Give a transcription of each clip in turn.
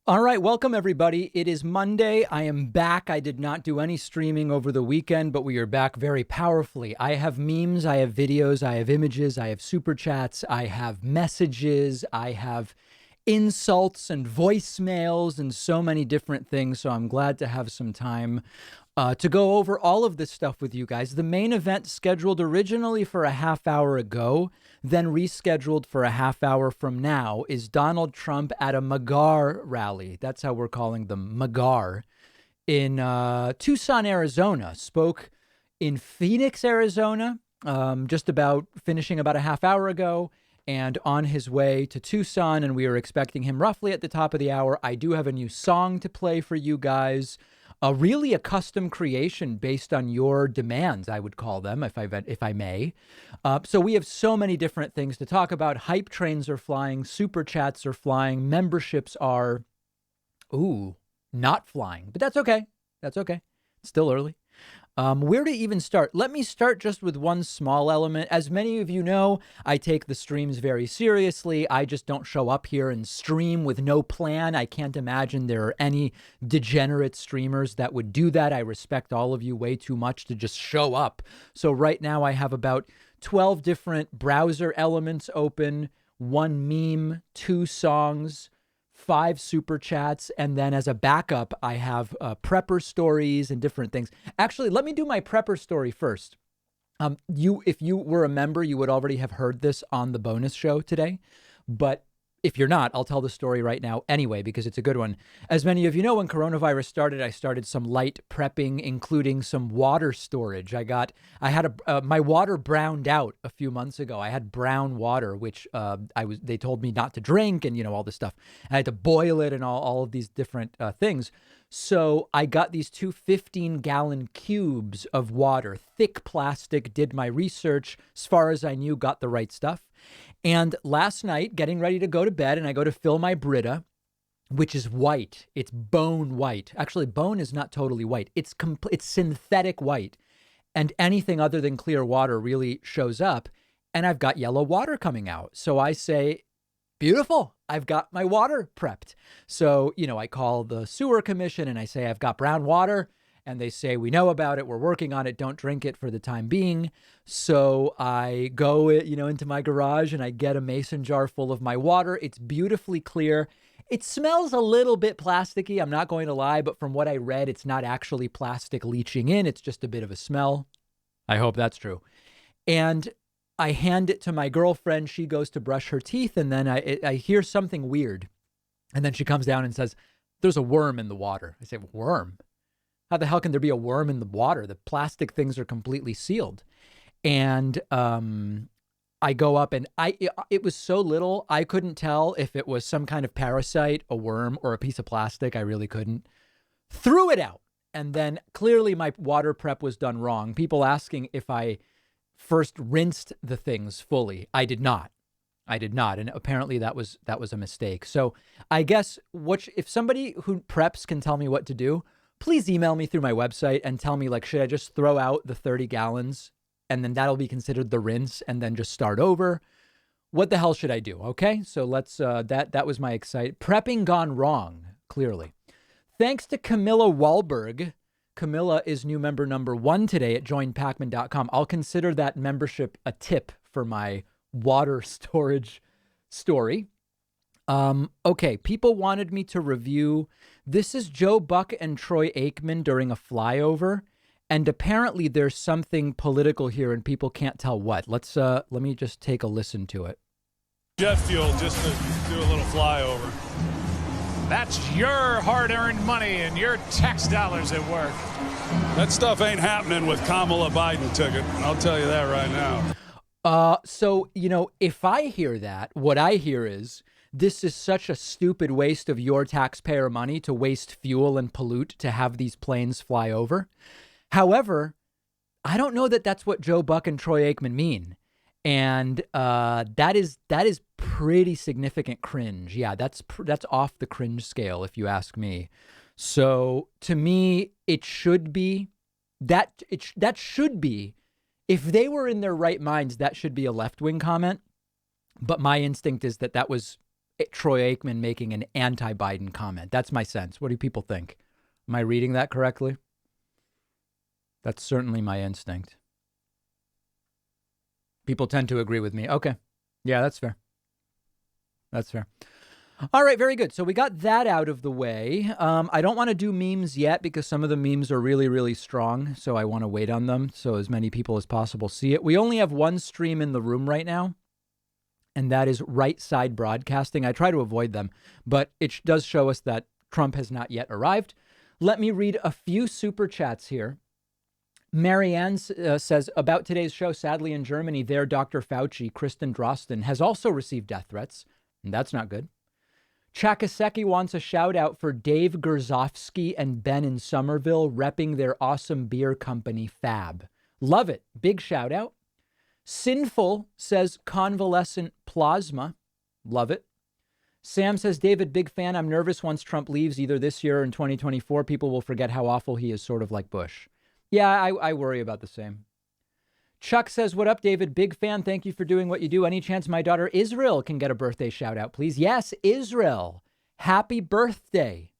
All right, welcome everybody. It is Monday. I am back. I did not do any streaming over the weekend, but we are back very powerfully. I have memes, I have videos, I have images, I have super chats, I have messages, I have insults and voicemails and so many different things. So I'm glad to have some time to go over all of this stuff with you guys. The main event scheduled originally for a half hour ago, then rescheduled for a half hour from now, is Donald Trump at a MAGA rally. That's how we're calling them, MAGA, in Tucson, Arizona. Spoke in Phoenix, Arizona, just about finishing about a half hour ago, and on his way to Tucson, and we are expecting him roughly at the top of the hour. I do have a new song to play for you guys. Really a custom creation based on your demands, I would call them, if I may. So we have so many different things to talk about. Hype trains are flying, super chats are flying, memberships are, not flying, but that's okay. That's okay. It's still early. Where to even start? Let me start just with one small element. As many of you know, I take the streams very seriously. I just don't show up here and stream with no plan. I can't imagine there are any degenerate streamers that would do that. I respect all of you way too much to just show up. So right now I have about 12 different browser elements open, one meme, 2 songs, 5 super chats, and then as a backup, I have prepper stories and different things. Actually, let me do my prepper story first. If you were a member, you would already have heard this on the bonus show today, but if you're not, I'll tell the story right now anyway, because it's a good one. As many of you know, when coronavirus started, I started some light prepping, including some water storage. My water browned out a few months ago. I had brown water, which they told me not to drink, and all this stuff. I had to boil it and all of these different things. So I got these 2 15-gallon cubes of water, thick plastic, did my research, as far as I knew, got the right stuff. And last night, getting ready to go to bed, and I go to fill my Brita, which is white. It's bone white. Actually, bone is not totally white. It's synthetic white. And anything other than clear water really shows up. And I've got yellow water coming out. So I say, beautiful, I've got my water prepped. So, I call the sewer commission and I say, I've got brown water. And they say, we know about it. We're working on it. Don't drink it for the time being. So I go, into my garage and I get a mason jar full of my water. It's beautifully clear. It smells a little bit plasticky. I'm not going to lie, but from what I read, it's not actually plastic leaching in. It's just a bit of a smell. I hope that's true. And I hand it to my girlfriend. She goes to brush her teeth. And then I hear something weird. And then she comes down and says, there's a worm in the water. I say, worm? How the hell can there be a worm in the water? The plastic things are completely sealed. And I go up and it was so little, I couldn't tell if it was some kind of parasite, a worm, or a piece of plastic. I really couldn't. Threw it out. And then clearly my water prep was done wrong. People asking if I first rinsed the things fully. I did not. And apparently that was a mistake. So I guess if somebody who preps can tell me what to do, please email me through my website and tell me, should I just throw out the 30 gallons and then that'll be considered the rinse and then just start over? What the hell should I do? Okay, so let's, that was my prepping gone wrong, clearly. Thanks to Camilla Wahlberg. Camilla is new member number 1 today at joinpacman.com. I'll consider that membership a tip for my water storage story. Okay, people wanted me to review. This is Joe Buck and Troy Aikman during a flyover, and apparently there's something political here, and people can't tell what. Let me just take a listen to it. Jet fuel just to do a little flyover. That's your hard-earned money and your tax dollars at work. That stuff ain't happening with Kamala Biden ticket. I'll tell you that right now. So if I hear that, what I hear is, this is such a stupid waste of your taxpayer money to waste fuel and pollute to have these planes fly over. However, I don't know that that's what Joe Buck and Troy Aikman mean. And that is pretty significant cringe. Yeah, that's off the cringe scale, if you ask me. So to me, it should be that should be, if they were in their right minds, that should be a left-wing comment. But my instinct is that was Troy Aikman making an anti-Biden comment. That's my sense. What do people think? Am I reading that correctly? That's certainly my instinct. People tend to agree with me. Okay. Yeah, that's fair. That's fair. All right, very good. So we got that out of the way. I don't want to do memes yet because some of the memes are really, really strong. So I want to wait on them so as many people as possible see it. We only have one stream in the room right now, and that is Right Side Broadcasting. I try to avoid them, but it does show us that Trump has not yet arrived. Let me read a few super chats here. Marianne says, about today's show, sadly in Germany, their Dr. Fauci, Kristen Drosten, has also received death threats. And that's not good. Chakaseki wants a shout out for Dave Gerzofsky and Ben in Somerville repping their awesome beer company Fab. Love it. Big shout out. Sinful says convalescent plasma. Love it. Sam says, David, big fan. I'm nervous once Trump leaves either this year or in 2024. People will forget how awful he is, sort of like Bush. Yeah, I worry about the same. Chuck says, what up, David? Big fan. Thank you for doing what you do. Any chance my daughter Israel can get a birthday shout out, please? Yes, Israel. Happy birthday.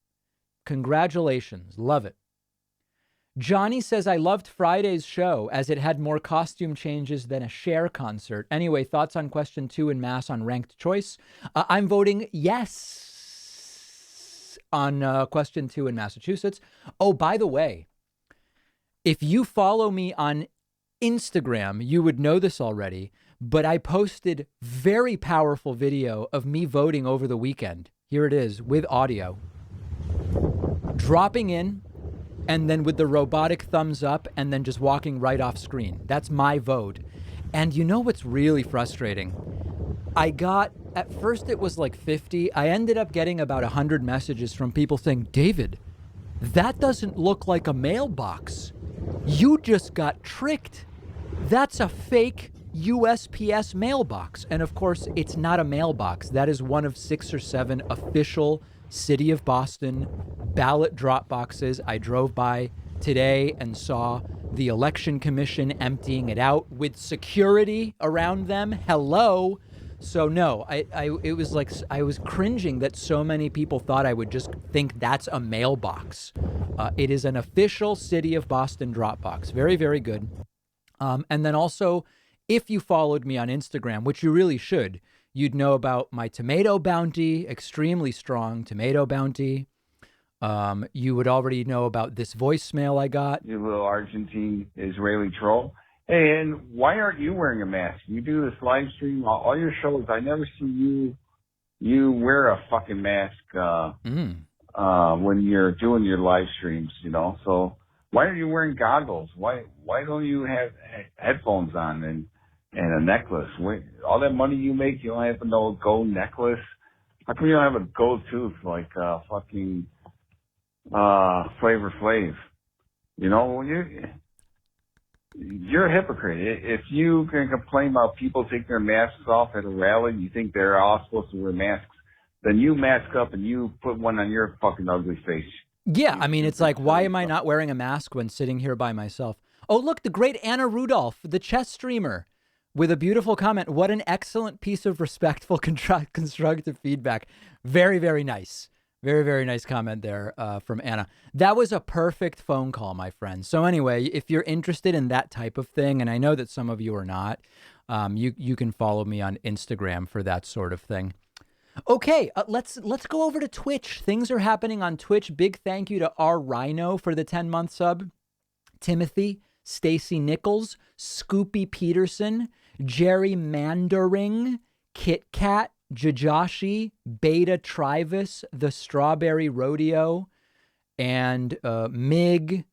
Congratulations. Love it. Johnny says, I loved Friday's show as it had more costume changes than a Cher concert. Anyway, thoughts on question 2 in mass on ranked choice? I'm voting yes on question 2 in Massachusetts. Oh, by the way, if you follow me on Instagram, you would know this already, but I posted very powerful video of me voting over the weekend. Here it is with audio. Dropping in and then with the robotic thumbs up and then just walking right off screen. That's my vote. And you know what's really frustrating? I got, at first it was like 50. I ended up getting about 100 messages from people saying, David, that doesn't look like a mailbox. You just got tricked. That's a fake USPS mailbox. And of course, it's not a mailbox. That is one of 6 or 7 official City of Boston ballot drop boxes. I drove by today and saw the Election Commission emptying it out with security around them. Hello. So no, it was like I was cringing that so many people thought I would just think that's a mailbox. It is an official City of Boston Dropbox. Very, very good. And then also, if you followed me on Instagram, which you really should, you'd know about my tomato bounty, extremely strong tomato bounty. You would already know about this voicemail I got. You little Argentine Israeli troll. Hey, and why aren't you wearing a mask? You do this live stream, all your shows. I never see you wear a fucking mask when you're doing your live streams, you know. So why are you wearing goggles? Why don't you have headphones on and a necklace? All that money you make, you don't have no gold necklace. How come you don't have a gold tooth like fucking Flavor Flav? You know, you're a hypocrite. If you can complain about people taking their masks off at a rally, you think they're all supposed to wear masks, then you mask up and you put one on your fucking ugly face. Yeah, I mean, it's like, why am I not wearing a mask when sitting here by myself? Oh, look, the great Anna Rudolph, the chess streamer, with a beautiful comment. What an excellent piece of respectful, constructive feedback. Very, very nice. Very, very nice comment there from Anna. That was a perfect phone call, my friend. So anyway, if you're interested in that type of thing, and I know that some of you are not, you can follow me on Instagram for that sort of thing. Okay, let's go over to Twitch. Things are happening on Twitch. Big thank you to R Rhino for the 10-month sub. Timothy, Stacy Nichols, Scoopy Peterson, Jerry Mandering, Kit Kat, Jajoshi, Beta Trivis, The Strawberry Rodeo, and Mig.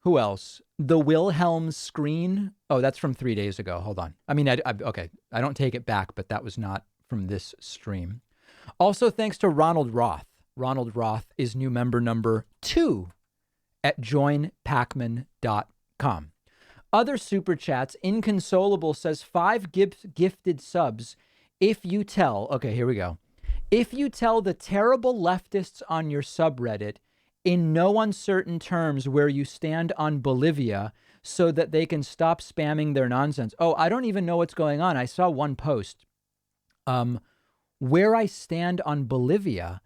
Who else? The Wilhelm Screen. Oh, that's from 3 days ago. Hold on. I mean, okay. I don't take it back, but that was not from this stream. Also, thanks to Ronald Roth. Ronald Roth is new member number 2 at joinpacman.com. Other super chats. Inconsolable says 5 gifted subs. If you tell, okay, here we go. If you tell the terrible leftists on your subreddit in no uncertain terms where you stand on Bolivia so that they can stop spamming their nonsense. Oh, I don't even know what's going on. I saw one post. Where I stand on Bolivia,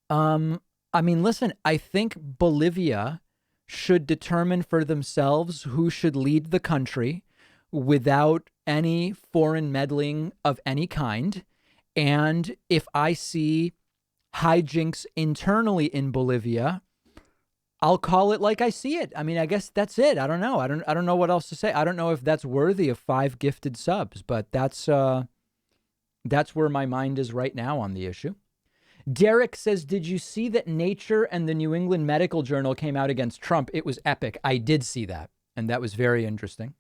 I mean, listen, I think Bolivia should determine for themselves who should lead the country without any foreign meddling of any kind. And if I see hijinks internally in Bolivia, I'll call it like I see it. I mean, I guess that's it. I don't know. I don't know what else to say. I don't know if that's worthy of 5 gifted subs, but that's where my mind is right now on the issue. Derek says, did you see that Nature and the New England Medical Journal came out against Trump? It was epic. I did see that, and that was very interesting.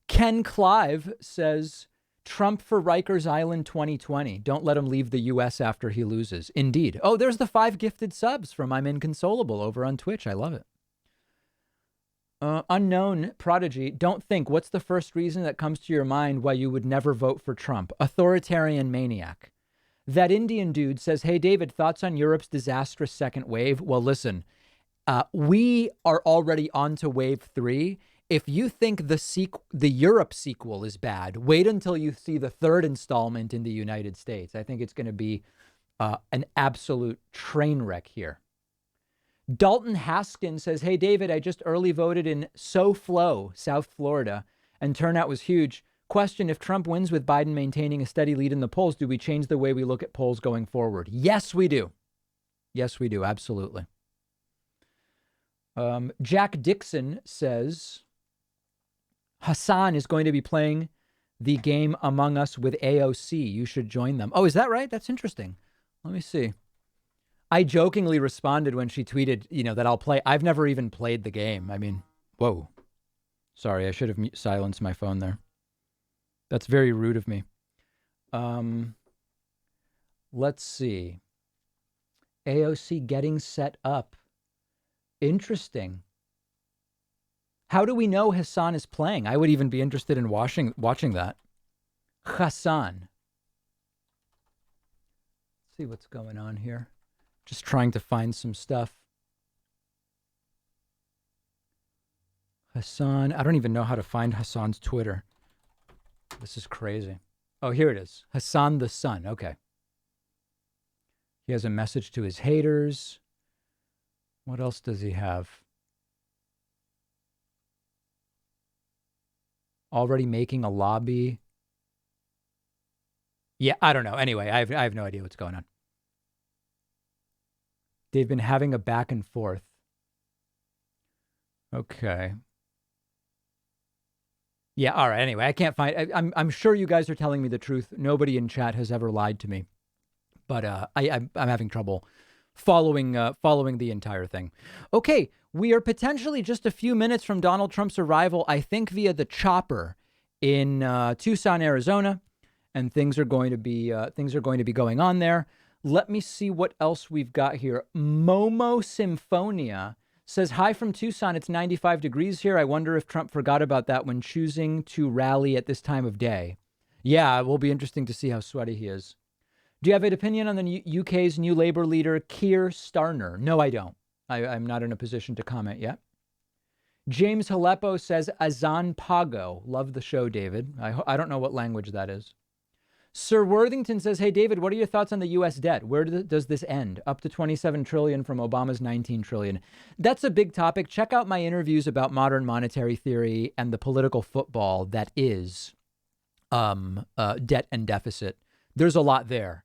Ken Clive says, Trump for Rikers Island 2020. Don't let him leave the U.S. after he loses. Indeed. Oh, there's the 5 gifted subs from I'm Inconsolable over on Twitch. I love it. Unknown Prodigy, don't think. What's the first reason that comes to your mind why you would never vote for Trump? Authoritarian maniac. That Indian dude says, hey, David, thoughts on Europe's disastrous second wave? Well, listen, we are already on to wave 3. If you think the Europe sequel is bad, wait until you see the 3rd installment in the United States. I think it's going to be an absolute train wreck here. Dalton Haskin says, hey, David, I just early voted in SoFlo, South Florida, and turnout was huge. Question, if Trump wins with Biden maintaining a steady lead in the polls, do we change the way we look at polls going forward? Yes, we do. Yes, we do. Absolutely. Jack Dixon says, Hassan is going to be playing the game Among Us with AOC. You should join them. Oh, is that right? That's interesting. Let me see. I jokingly responded when she tweeted, that I'll play. I've never even played the game. I mean, whoa. Sorry, I should have silenced my phone there. That's very rude of me. Let's see. AOC getting set up. Interesting. How do we know Hassan is playing? I would even be interested in watching that. Hassan. Let's see what's going on here. Just trying to find some stuff. Hassan. I don't even know how to find Hassan's Twitter. This is crazy. Oh, here it is. Hassan the Sun. Okay. He has a message to his haters. What else does he have? Already making a lobby. Yeah, I don't know. Anyway, I have no idea what's going on. They've been having a back and forth. Okay. Yeah, all right. Anyway, I can't find. I'm sure you guys are telling me the truth. Nobody in chat has ever lied to me, but I'm having trouble following the entire thing. Okay, we are potentially just a few minutes from Donald Trump's arrival, I think, via the chopper in Tucson, Arizona, and things are going to be going on there. Let me see what else we've got here. Momo Symphonia says, hi from Tucson. It's 95 degrees here. I wonder if Trump forgot about that when choosing to rally at this time of day. Yeah, it will be interesting to see how sweaty he is. Do you have an opinion on the UK's new Labour leader, Keir Starmer? No, I don't. I'm not in a position to comment yet. James Haleppo says, Azan Pago. Love the show, David. I don't know what language that is. Sir Worthington says, hey, David, what are your thoughts on the U.S. debt? Where does this end? Up to 27 trillion from Obama's 19 trillion. That's a big topic. Check out my interviews about modern monetary theory and the political football that is debt and deficit. There's a lot there.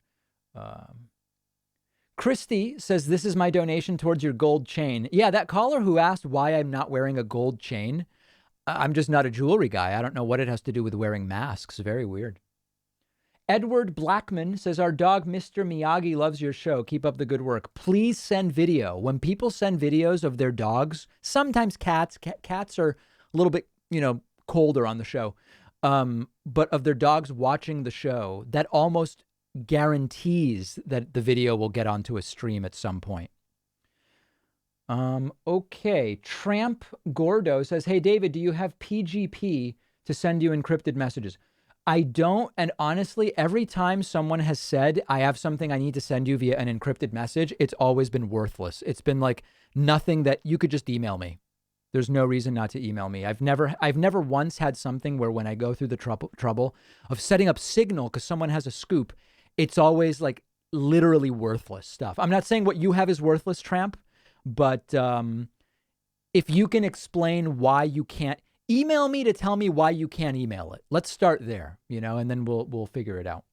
Christy says, this is my donation towards your gold chain. Yeah, that caller who asked why I'm not wearing a gold chain. I'm just not a jewelry guy. I don't know what it has to do with wearing masks. Very weird. Edward Blackman says, our dog, Mr. Miyagi, loves your show. Keep up the good work. Please send video. When people send videos of their dogs, sometimes cats are a little bit, colder on the show. But of their dogs watching the show, that almost guarantees that the video will get onto a stream at some point. Okay. Tramp Gordo says, hey, David, do you have PGP to send you encrypted messages? I don't. And honestly, every time someone has said, I have something I need to send you via an encrypted message, it's always been worthless. It's been like nothing that you could just email me. There's no reason not to email me. I've never once had something where when I go through the trouble of setting up Signal because someone has a scoop it's always like literally worthless stuff. I'm not saying what you have is worthless, Tramp, but if you can explain why you can't, email me to tell me why you can't email it. Let's start there, and then we'll figure it out.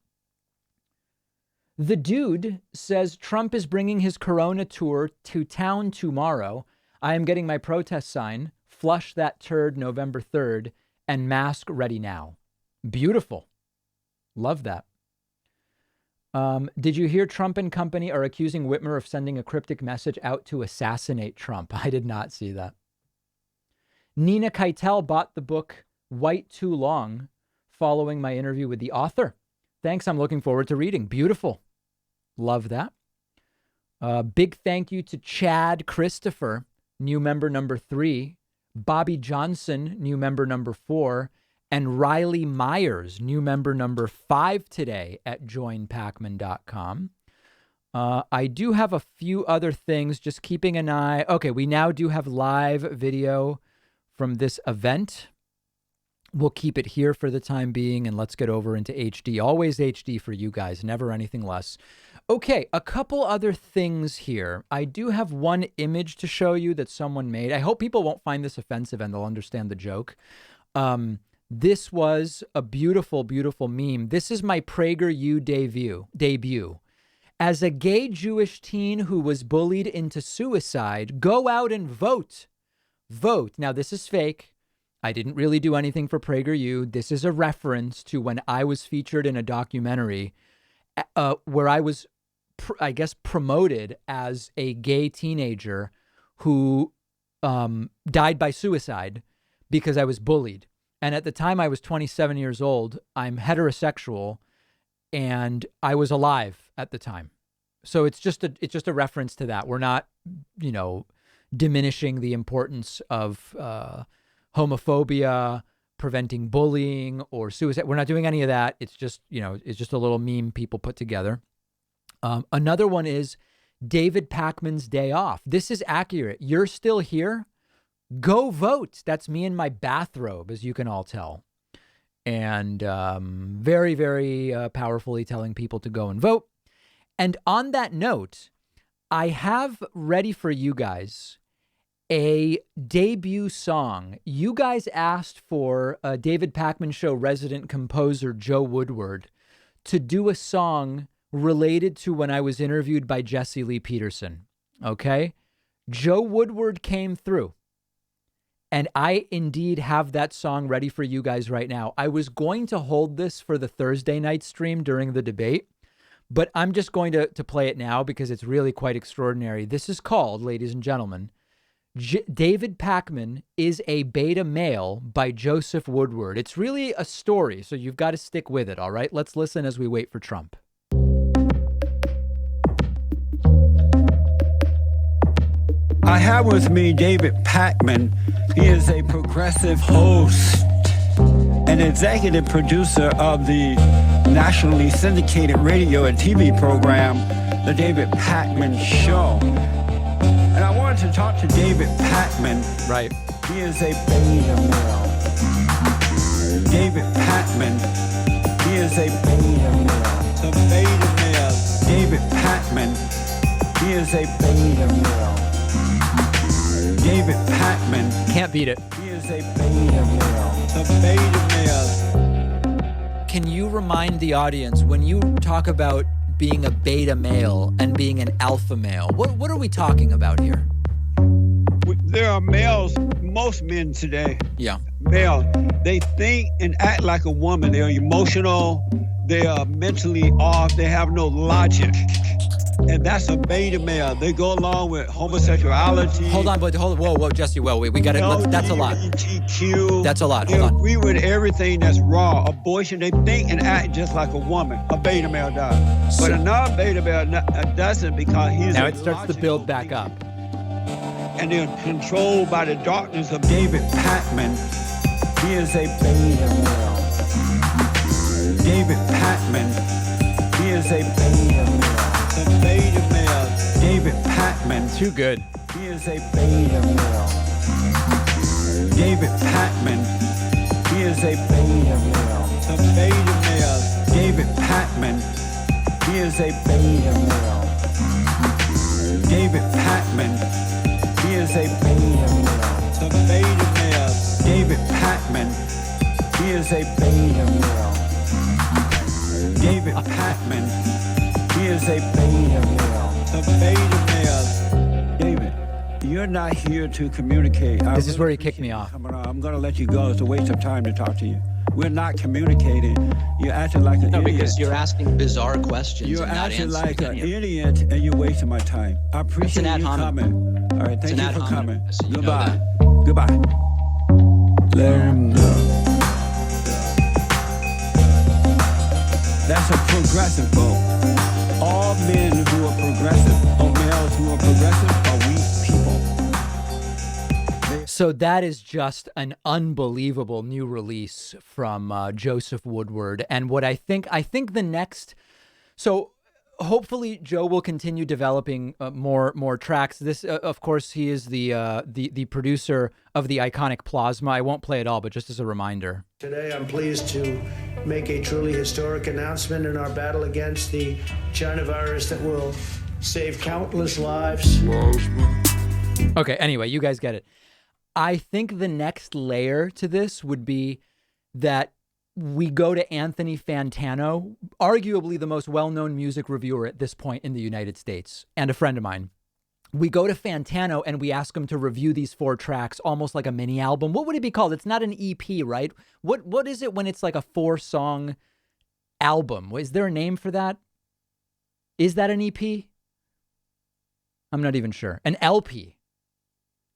The Dude says Trump is bringing his Corona tour to town tomorrow. I am getting my protest sign, flush that turd November 3rd, and mask ready now. Beautiful. Love that. Did you hear Trump and company are accusing Whitmer of sending a cryptic message out to assassinate Trump? I did not see that. Nina Keitel bought the book White Too Long following my interview with the author. Thanks. I'm looking forward to reading. Beautiful. Love that. Big thank you to Chad Christopher, new member number 3, Bobby Johnson, new member number 4, and Riley Myers, new member number 5 today at joinpacman.com. I do have a few other things, just keeping an eye. Okay, we now do have live video from this event. We'll keep it here for the time being, and let's get over into HD. Always HD for you guys, never anything less. Okay, a couple other things here. I do have one image to show you that someone made. I hope people won't find this offensive and they'll understand the joke. This was a beautiful, beautiful meme. This is my PragerU debut. As a gay Jewish teen who was bullied into suicide, go out and vote. Vote. Now, this is fake. I didn't really do anything for PragerU. This is a reference to when I was featured in a documentary where I was, I guess, promoted as a gay teenager who died by suicide because I was bullied. And at the time I was 27 years old. I'm heterosexual and I was alive at the time. So it's just a reference to that. We're not, diminishing the importance of homophobia, preventing bullying or suicide. We're not doing any of that. It's just, it's just a little meme people put together. Another one is David Pakman's Day Off. This is accurate. You're still here. Go vote. That's me in my bathrobe, as you can all tell. And very, very powerfully telling people to go and vote. And on that note, I have ready for you guys a debut song. You guys asked for a David Pakman Show resident composer, Joe Woodward, to do a song related to when I was interviewed by Jesse Lee Peterson. Okay? Joe Woodward came through. And I indeed have that song ready for you guys right now. I was going to hold this for the Thursday night stream during the debate, but I'm just going to play it now because it's really quite extraordinary. This is called, ladies and gentlemen, David Pakman is a Beta Male by Joseph Woodward. It's really a story, so you've got to stick with it, all right? Let's listen as we wait for Trump. I have with me David Pakman. He is a progressive host and executive producer of the nationally syndicated radio and TV program, The David Pakman Show. And I wanted to talk to David Pakman. Right. He is a beta male. David Pakman. He is a beta male. The beta male. David Pakman. He is a beta male. David Pakman. Can't beat it. He is a beta male. The beta male. Can you remind the audience, when you talk about being a beta male and being an alpha male, what are we talking about here? There are males, most men today. Yeah. Male. They think and act like a woman. They're emotional. They are mentally off. They have no logic. And that's a beta male. They go along with homosexuality. Whoa, Jesse, we got it. That's a lot. LGBTQ. That's a lot. They Hold on. agree with everything that's raw. Abortion, they think and act just like a woman. A beta male does. But a non-beta male doesn't, because he's now it starts to build back up. And they're controlled by the darkness of David Pakman. He is a beta male. David Pakman. He is a beta male. The beta male. David Pakman. Too good. He is a beta male. David Pakman. He is a beta male. The beta male. David Pakman. he is a beta male. David Patman, he is a beta male. The beta male. David Patman, he is a beta male. David Patman, he is a beta male. The beta male. David, you're not here to communicate. This is where he kicked me off. I'm going to let you go. It's a waste of time to talk to you. We're not communicating. You're acting like an idiot. No, because you're asking bizarre questions. You're and not acting answering like an any of them. idiot, and you're wasting my time. I appreciate ad you hominem. coming. All right, thank an you ad for hominem, coming. so you know Goodbye. that. Goodbye. Let him know. That's a progressive vote. All men who are progressive, or males who are progressive, are weak people. So that is just an unbelievable new release from Joseph Woodward. And what I think the next, so hopefully Joe will continue developing more tracks. This, of course, he is the producer of the iconic Plasma. I won't play it all, but just as a reminder. Today, I'm pleased to make a truly historic announcement in our battle against the China virus that will save countless lives. Okay, anyway, you guys get it. I think the next layer to this would be that we go to Anthony Fantano, arguably the most well-known music reviewer at this point in the United States, and a friend of mine. We go to Fantano and we ask him to review these 4 tracks, almost like a mini album. What would it be called? It's not an EP, right? What is it when it's like a 4-song album? Is there a name for that? Is that an EP? I'm not even sure. An LP.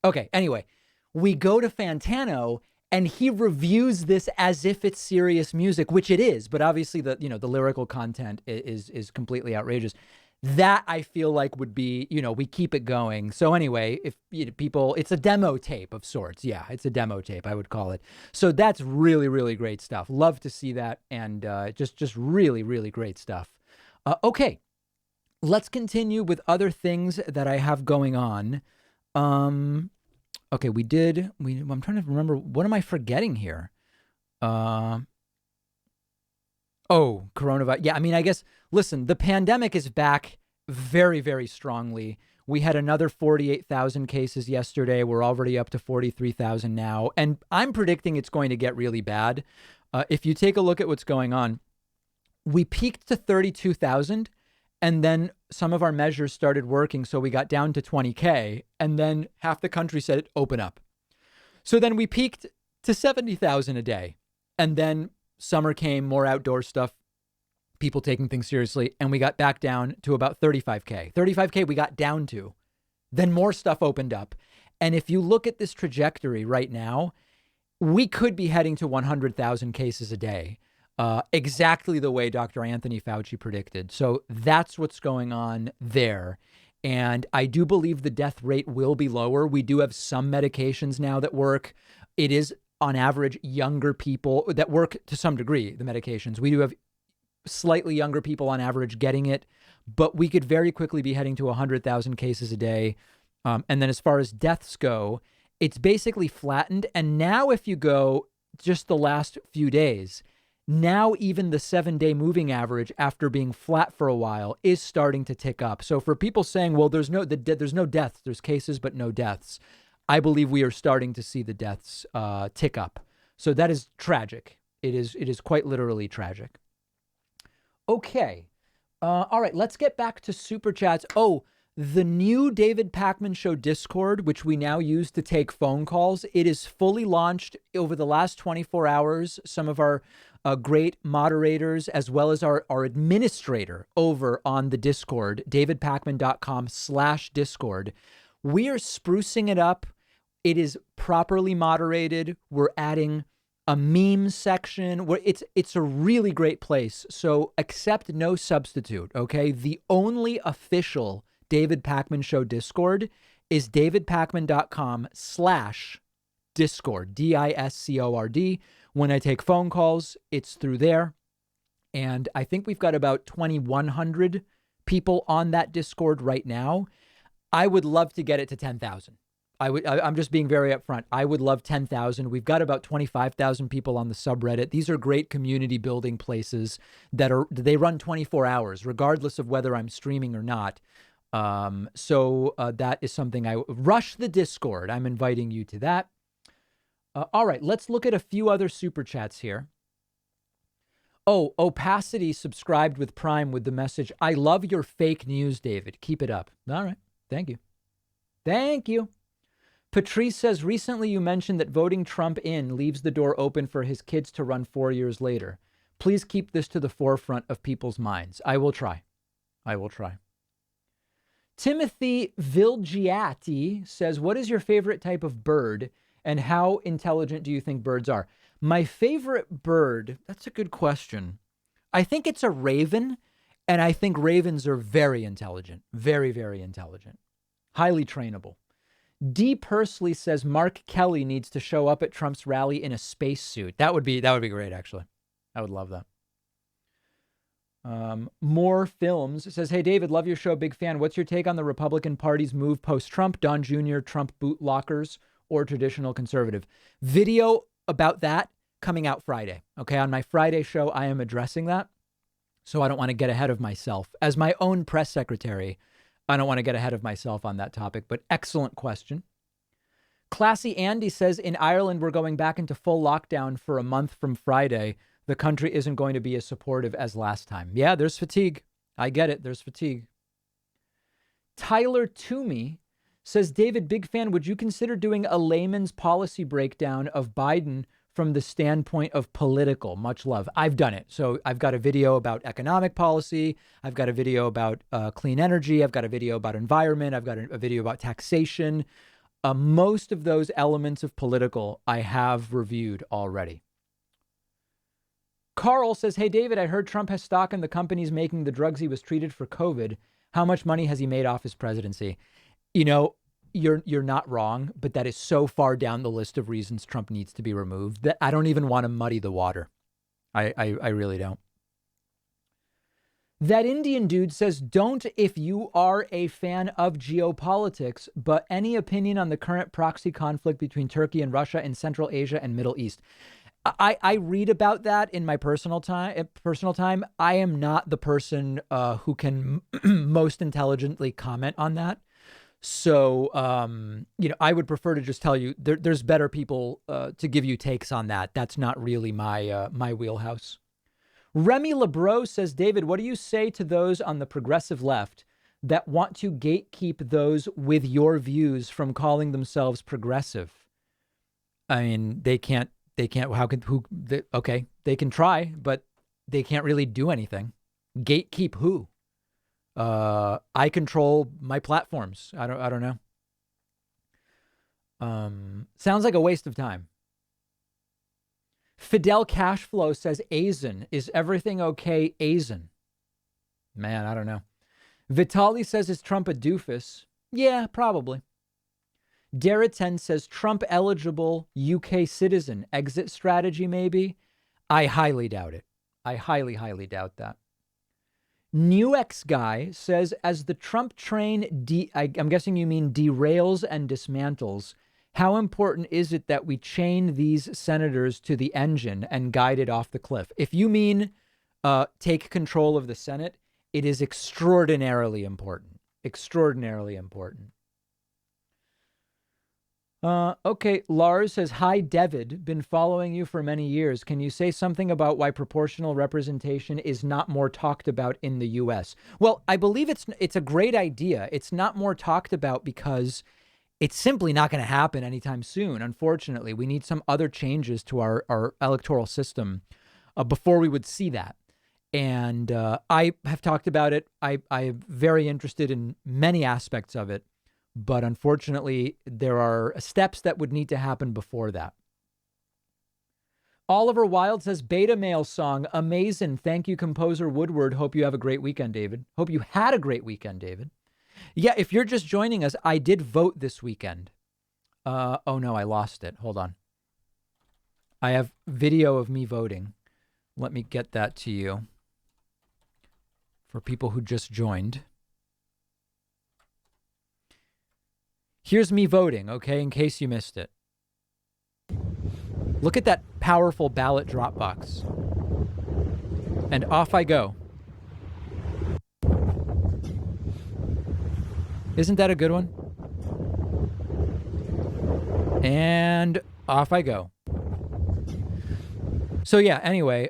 Okay, anyway, we go to Fantano and he reviews this as if it's serious music, which it is, but obviously the lyrical content is completely outrageous. That I feel like would be, we keep it going. So anyway, if people, it's a demo tape of sorts. Yeah, it's a demo tape, I would call it. So that's really, really great stuff. Love to see that. And just really, really great stuff. Okay, let's continue with other things that I have going on. Okay, I'm trying to remember, what am I forgetting here? Coronavirus. Yeah, I mean, I guess, listen, the pandemic is back very, very strongly. We had another 48,000 cases yesterday. We're already up to 43,000 now. And I'm predicting it's going to get really bad. If you take a look at what's going on, we peaked to 32,000. And then some of our measures started working. So we got down to 20K. And then half the country said, open up. So then we peaked to 70,000 a day. And then summer came, more outdoor stuff, people taking things seriously. And we got back down to about 35K. 35K we got down to. Then more stuff opened up. And if you look at this trajectory right now, we could be heading to 100,000 cases a day. Exactly the way Dr. Anthony Fauci predicted. So that's what's going on there. And I do believe the death rate will be lower. We do have some medications now that work. It is on average younger people that work to some degree, the medications. We do have slightly younger people on average getting it, but we could very quickly be heading to 100,000 cases a day. And then as far as deaths go, it's basically flattened. And now if you go just the last few days, now even the 7-day moving average after being flat for a while is starting to tick up. So for people saying, well, there's no deaths, there's cases, but no deaths, I believe we are starting to see the deaths tick up. So that is tragic. It is quite literally tragic. Okay. All right, let's get back to Super Chats. Oh, the new David Pakman Show Discord, which we now use to take phone calls, it is fully launched over the last 24 hours. Some of our great moderators, as well as our administrator over on the Discord, davidpakman.com/Discord. We are sprucing it up. It is properly moderated. We're adding a meme section where it's a really great place. So accept no substitute. Okay. The only official David Pakman Show Discord is davidpakman.com/Discord, DISCORD. When I take phone calls, it's through there. And I think we've got about 2,100 people on that Discord right now. I would love to get it to 10,000. I'm just being very upfront. I would love 10,000. We've got about 25,000 people on the subreddit. These are great community building places they run 24 hours, regardless of whether I'm streaming or not. So that is something rush the Discord. I'm inviting you to that. All right, let's look at a few other super chats here. Oh, Opacity subscribed with Prime with the message, I love your fake news, David. Keep it up. All right. Thank you. Thank you. Patrice says, recently you mentioned that voting Trump in leaves the door open for his kids to run 4 years later. Please keep this to the forefront of people's minds. I will try. I will try. Timothy Vilgiati says, what is your favorite type of bird and how intelligent do you think birds are? My favorite bird, that's a good question. I think it's a raven, and I think ravens are very intelligent. Very, very intelligent. Highly trainable. D. Pursley says Mark Kelly needs to show up at Trump's rally in a spacesuit. That would be great, actually. I would love that. More Films says, hey, David, love your show. Big fan. What's your take on the Republican Party's move post-Trump, Don Jr., Trump boot lockers, or traditional conservative? Video about that coming out Friday. Okay, on my Friday show, I am addressing that. So I don't want to get ahead of myself. As my own press secretary, I don't want to get ahead of myself on that topic, but excellent question. Classy Andy says, in Ireland, we're going back into full lockdown for a month from Friday. The country isn't going to be as supportive as last time. Yeah, there's fatigue. I get it. There's fatigue. Tyler Toomey says, David, big fan. Would you consider doing a layman's policy breakdown of Biden from the standpoint of political? Much love. I've done it. So I've got a video about economic policy. I've got a video about clean energy. I've got a video about environment. I've got a video about taxation. Most of those elements of political I have reviewed already. Carl says, hey, David, I heard Trump has stock in the companies making the drugs he was treated for COVID. How much money has he made off his presidency? You know, you're not wrong, but that is so far down the list of reasons Trump needs to be removed that I don't even want to muddy the water. I really don't. That Indian dude says, don't if you are a fan of geopolitics, but any opinion on the current proxy conflict between Turkey and Russia in Central Asia and Middle East. I read about that in my personal time. I am not the person who can most intelligently comment on that. So, I would prefer to just tell you there's better people to give you takes on that. That's not really my wheelhouse. Remy Lebreau says, David, what do you say to those on the progressive left that want to gatekeep those with your views from calling themselves progressive? I mean, they can't, they can try, but they can't really do anything. Gatekeep who? I control my platforms. I don't know. Sounds like a waste of time. Fidel Cashflow says, Azen. Is everything okay, Azen? Man, I don't know. Vitali says, is Trump a doofus? Yeah, probably. Dariten says, Trump eligible UK citizen. Exit strategy, maybe? I highly doubt it. I highly, highly doubt that. Newex guy says, as the Trump train, I'm guessing you mean derails and dismantles, how important is it that we chain these senators to the engine and guide it off the cliff? If you mean take control of the Senate, it is extraordinarily important. Extraordinarily important. Okay, Lars says, hi, David. Been following you for many years. Can you say something about why proportional representation is not more talked about in the U.S.? Well, I believe it's a great idea. It's not more talked about because it's simply not going to happen anytime soon. Unfortunately, we need some other changes to our electoral system before we would see that. And I have talked about it. I'm very interested in many aspects of it. But unfortunately, there are steps that would need to happen before that. Oliver Wilde says, Beta Male song, amazing. Thank you, composer Woodward. Hope you have a great weekend, David. Hope you had a great weekend, David. Yeah, if you're just joining us, I did vote this weekend. Oh, no, I lost it. Hold on. I have video of me voting. Let me get that to you for people who just joined. Here's me voting, okay, in case you missed it. Look at that powerful ballot drop box. And off I go. Isn't that a good one? And off I go. So yeah, anyway,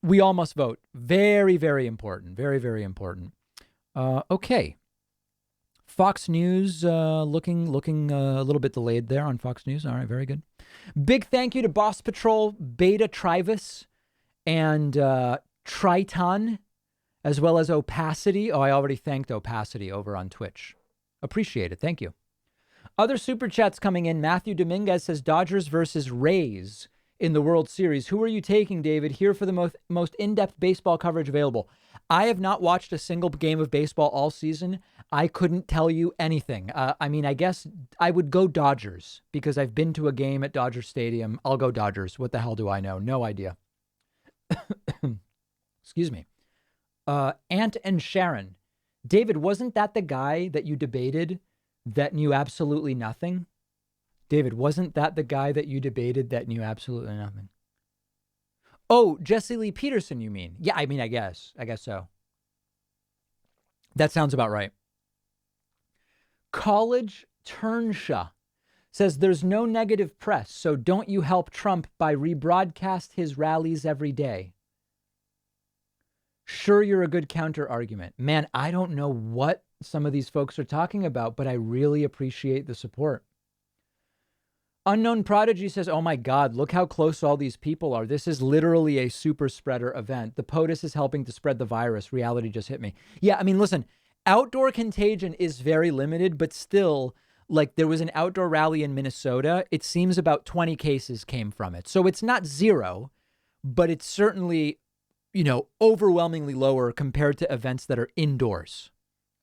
we all must vote. Very, very important. Very, very important. Okay. Fox News looking a little bit delayed there on Fox News. All right, very good. Big thank you to Boss Patrol, Beta Trivis, and Triton, as well as Opacity. Oh, I already thanked Opacity over on Twitch. Appreciate it. Thank you. Other super chats coming in. Matthew Dominguez says Dodgers versus Rays in the World Series. Who are you taking, David? Here for the most in-depth baseball coverage available. I have not watched a single game of baseball all season. I couldn't tell you anything. I mean, I guess I would go Dodgers because I've been to a game at Dodger Stadium. I'll go Dodgers. What the hell do I know? No idea. Excuse me. Ant and Sharon. David, wasn't that the guy that you debated that knew absolutely nothing? David, wasn't that the guy that you debated that knew absolutely nothing? Oh, Jesse Lee Peterson, you mean? Yeah, I mean, I guess so. That sounds about right. College Turnshaw says there's no negative press, so don't you help Trump by rebroadcast his rallies every day. Sure, you're a good counter argument. Man, I don't know what some of these folks are talking about, but I really appreciate the support. Unknown Prodigy says, oh my God, look how close all these people are. This is literally a super spreader event. The POTUS is helping to spread the virus. Reality just hit me. Yeah, I mean, listen, outdoor contagion is very limited, but still, like there was an outdoor rally in Minnesota. It seems about 20 cases came from it. So it's not zero, but it's certainly, overwhelmingly lower compared to events that are indoors.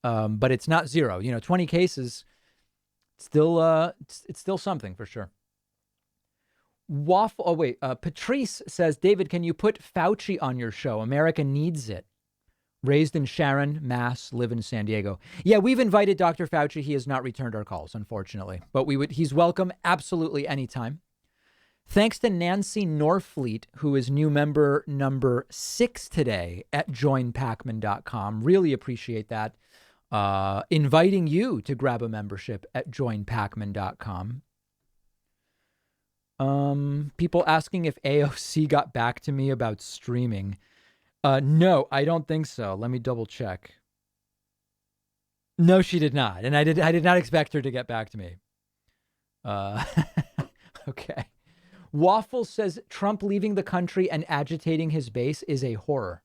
But it's not zero. 20 cases, still, it's still something for sure. Patrice says, David, can you put Fauci on your show? America needs it. Raised in Sharon, Mass, live in San Diego. Yeah, we've invited Dr. Fauci. He has not returned our calls, unfortunately, but he's welcome absolutely anytime. Thanks to Nancy Norfleet, who is new member number 6 today at joinpacman.com. Really appreciate that. Inviting you to grab a membership at joinpacman.com. People asking if AOC got back to me about streaming. No, I don't think so. Let me double check. No, she did not. And I did not expect her to get back to me. Okay. Waffle says Trump leaving the country and agitating his base is a horror.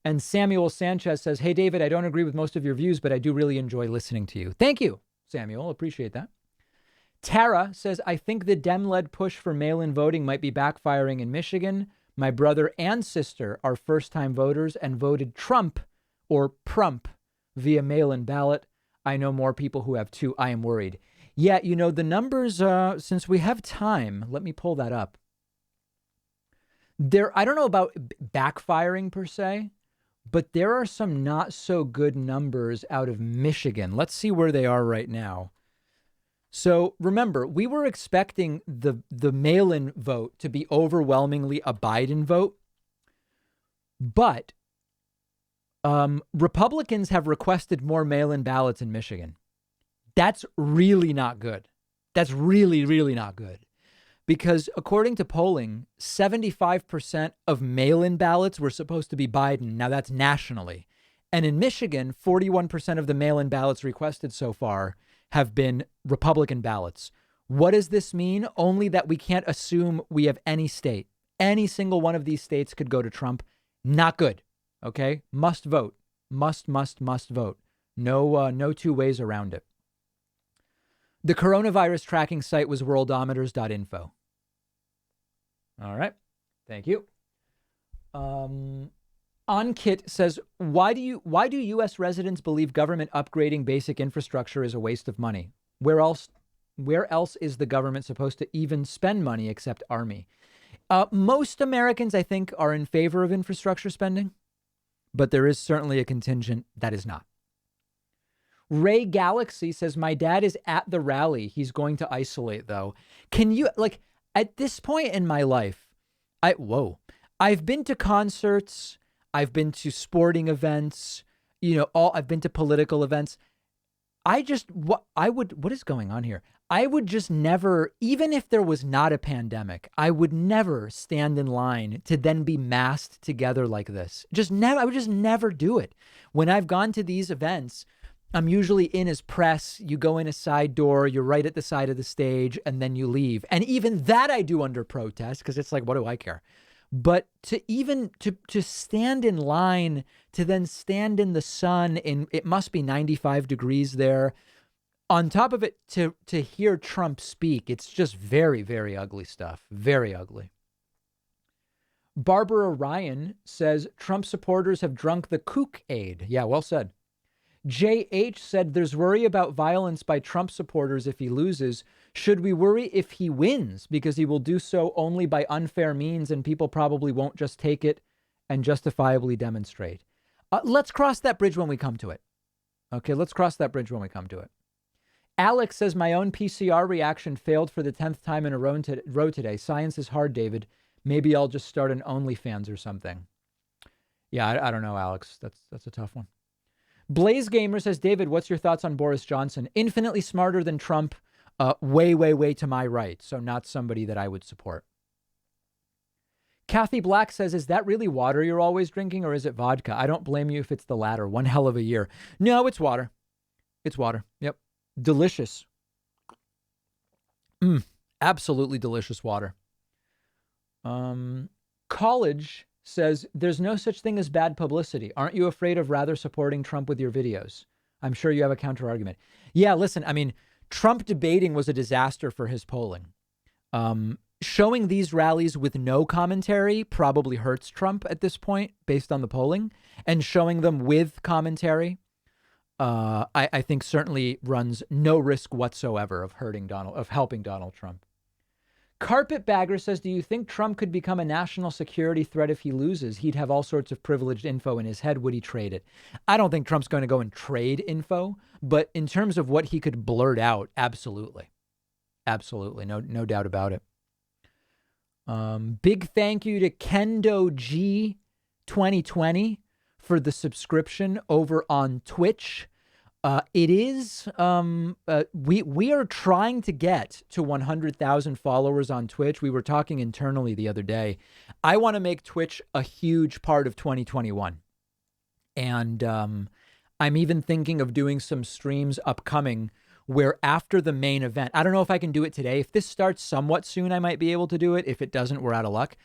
And Samuel Sanchez says, hey, David, I don't agree with most of your views, but I do really enjoy listening to you. Thank you, Samuel. Appreciate that. Tara says, I think the Dem-led push for mail-in voting might be backfiring in Michigan. My brother and sister are first-time voters and voted Trump or Prump via mail-in ballot. I know more people who have too. I am worried. Yeah, the numbers, since we have time, let me pull that up. I don't know about backfiring per se, but there are some not so good numbers out of Michigan. Let's see where they are right now. So remember, we were expecting the mail-in vote to be overwhelmingly a Biden vote, but Republicans have requested more mail-in ballots in Michigan. That's really not good. That's really, really not good. Because according to polling, 75% of mail-in ballots were supposed to be Biden. Now that's nationally. And in Michigan, 41% of the mail-in ballots requested so far have been Republican ballots. What does this mean? Only that we can't assume we have any state. Any single one of these states could go to Trump. Not good. Okay? Must vote. Must vote. No two ways around it. The coronavirus tracking site was worldometers.info. All right. Thank you. Onkit says, why do U.S. residents believe government upgrading basic infrastructure is a waste of money? Where else is the government supposed to even spend money except army? Most Americans, I think, are in favor of infrastructure spending, but there is certainly a contingent that is not. Ray Galaxy says, my dad is at the rally. He's going to isolate, though. Can you, like, at this point in my life, I've been to concerts. I've been to sporting events. I've been to political events. What is going on here? I would just never, even if there was not a pandemic, I would never stand in line to then be massed together like this. I would just never do it. When I've gone to these events, I'm usually in as press. You go in a side door, you're right at the side of the stage, and then you leave. And even that I do under protest, because it's like, what do I care? But to stand in line, to then stand in the sun, it must be 95 degrees there. On top of it, to hear Trump speak, it's just very, very ugly stuff. Very ugly. Barbara Ryan says, Trump supporters have drunk the Kook-aid. Yeah, well said. JH said, there's worry about violence by Trump supporters if he loses. Should we worry if he wins? Because he will do so only by unfair means, and people probably won't just take it and justifiably demonstrate. Let's cross that bridge when we come to it. Okay, let's cross that bridge when we come to it. Alex says, my own PCR reaction failed for the 10th time in a row today. Science is hard, David. Maybe I'll just start an OnlyFans or something. Yeah, I don't know, Alex. That's a tough one. Blaze Gamer says, David, what's your thoughts on Boris Johnson? Infinitely smarter than Trump. Way, way, way to my right. So not somebody that I would support. Kathy Black says, is that really water you're always drinking, or is it vodka? I don't blame you if it's the latter. One hell of a year. No, it's water. It's water. Yep. Delicious. Absolutely delicious water. College says, there's no such thing as bad publicity. Aren't you afraid of rather supporting Trump with your videos? I'm sure you have a counter argument. Yeah, listen, I mean, Trump debating was a disaster for his polling. Showing these rallies with no commentary probably hurts Trump at this point, based on the polling, and showing them with commentary, I think certainly runs no risk whatsoever of helping Donald Trump. Carpetbagger says, do you think Trump could become a national security threat if he loses? He'd have all sorts of privileged info in his head. Would he trade it? I don't think Trump's going to go and trade info, but in terms of what he could blurt out, absolutely. Absolutely. No doubt about it. Big thank you to Kendo G 2020 for the subscription over on Twitch. It is, we are trying to get to 100,000 followers on Twitch. We were talking internally the other day. I want to make Twitch a huge part of 2021. And, I'm even thinking of doing some streams upcoming where after the main event, I don't know if I can do it today. If this starts somewhat soon, I might be able to do it. If it doesn't, we're out of luck.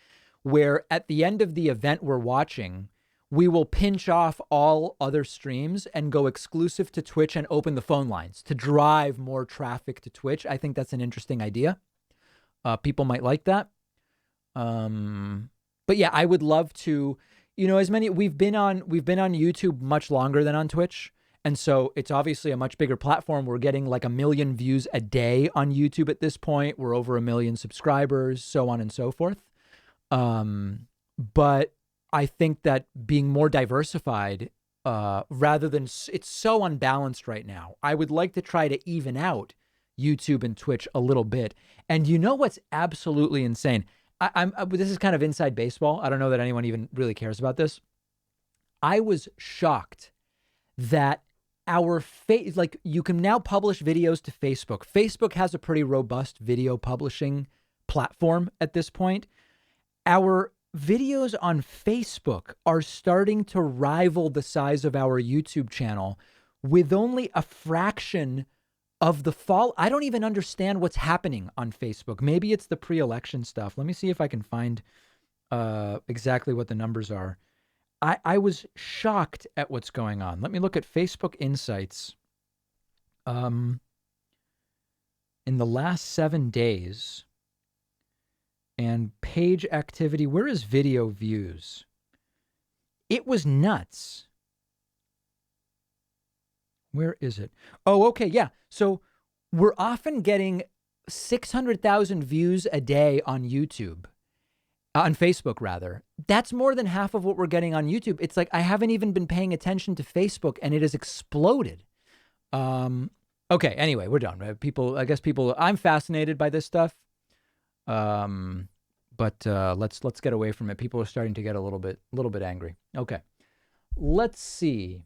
Where at the end of the event we're watching, we will pinch off all other streams and go exclusive to Twitch and open the phone lines to drive more traffic to Twitch. I think that's an interesting idea. People might like that. But yeah, I would love to, we've been on YouTube much longer than on Twitch. And so it's obviously a much bigger platform. We're getting like 1 million views a day on YouTube at this point. We're over 1 million subscribers, so on and so forth. But I think that being more diversified, rather than, it's so unbalanced right now. I would like to try to even out YouTube and Twitch a little bit. And you know what's absolutely insane? This is kind of inside baseball. I don't know that anyone even really cares about this. I was shocked that you can now publish videos to Facebook. Facebook has a pretty robust video publishing platform at this point. Our videos on Facebook are starting to rival the size of our YouTube channel with only a fraction of the fall. I don't even understand what's happening on Facebook. Maybe it's the pre-election stuff. Let me see if I can find exactly what the numbers are. I was shocked at what's going on. Let me look at Facebook Insights. In the last 7 days, and page activity, where is video views? It was nuts. Where is it? Oh, okay, yeah. So we're often getting 600,000 views a day on YouTube. On Facebook, rather. That's more than half of what we're getting on YouTube. It's like I haven't even been paying attention to Facebook, and it has exploded. Okay. Anyway, we're done. Right? I'm fascinated by this stuff. But let's get away from it. People are starting to get a little bit angry. Okay. Let's see.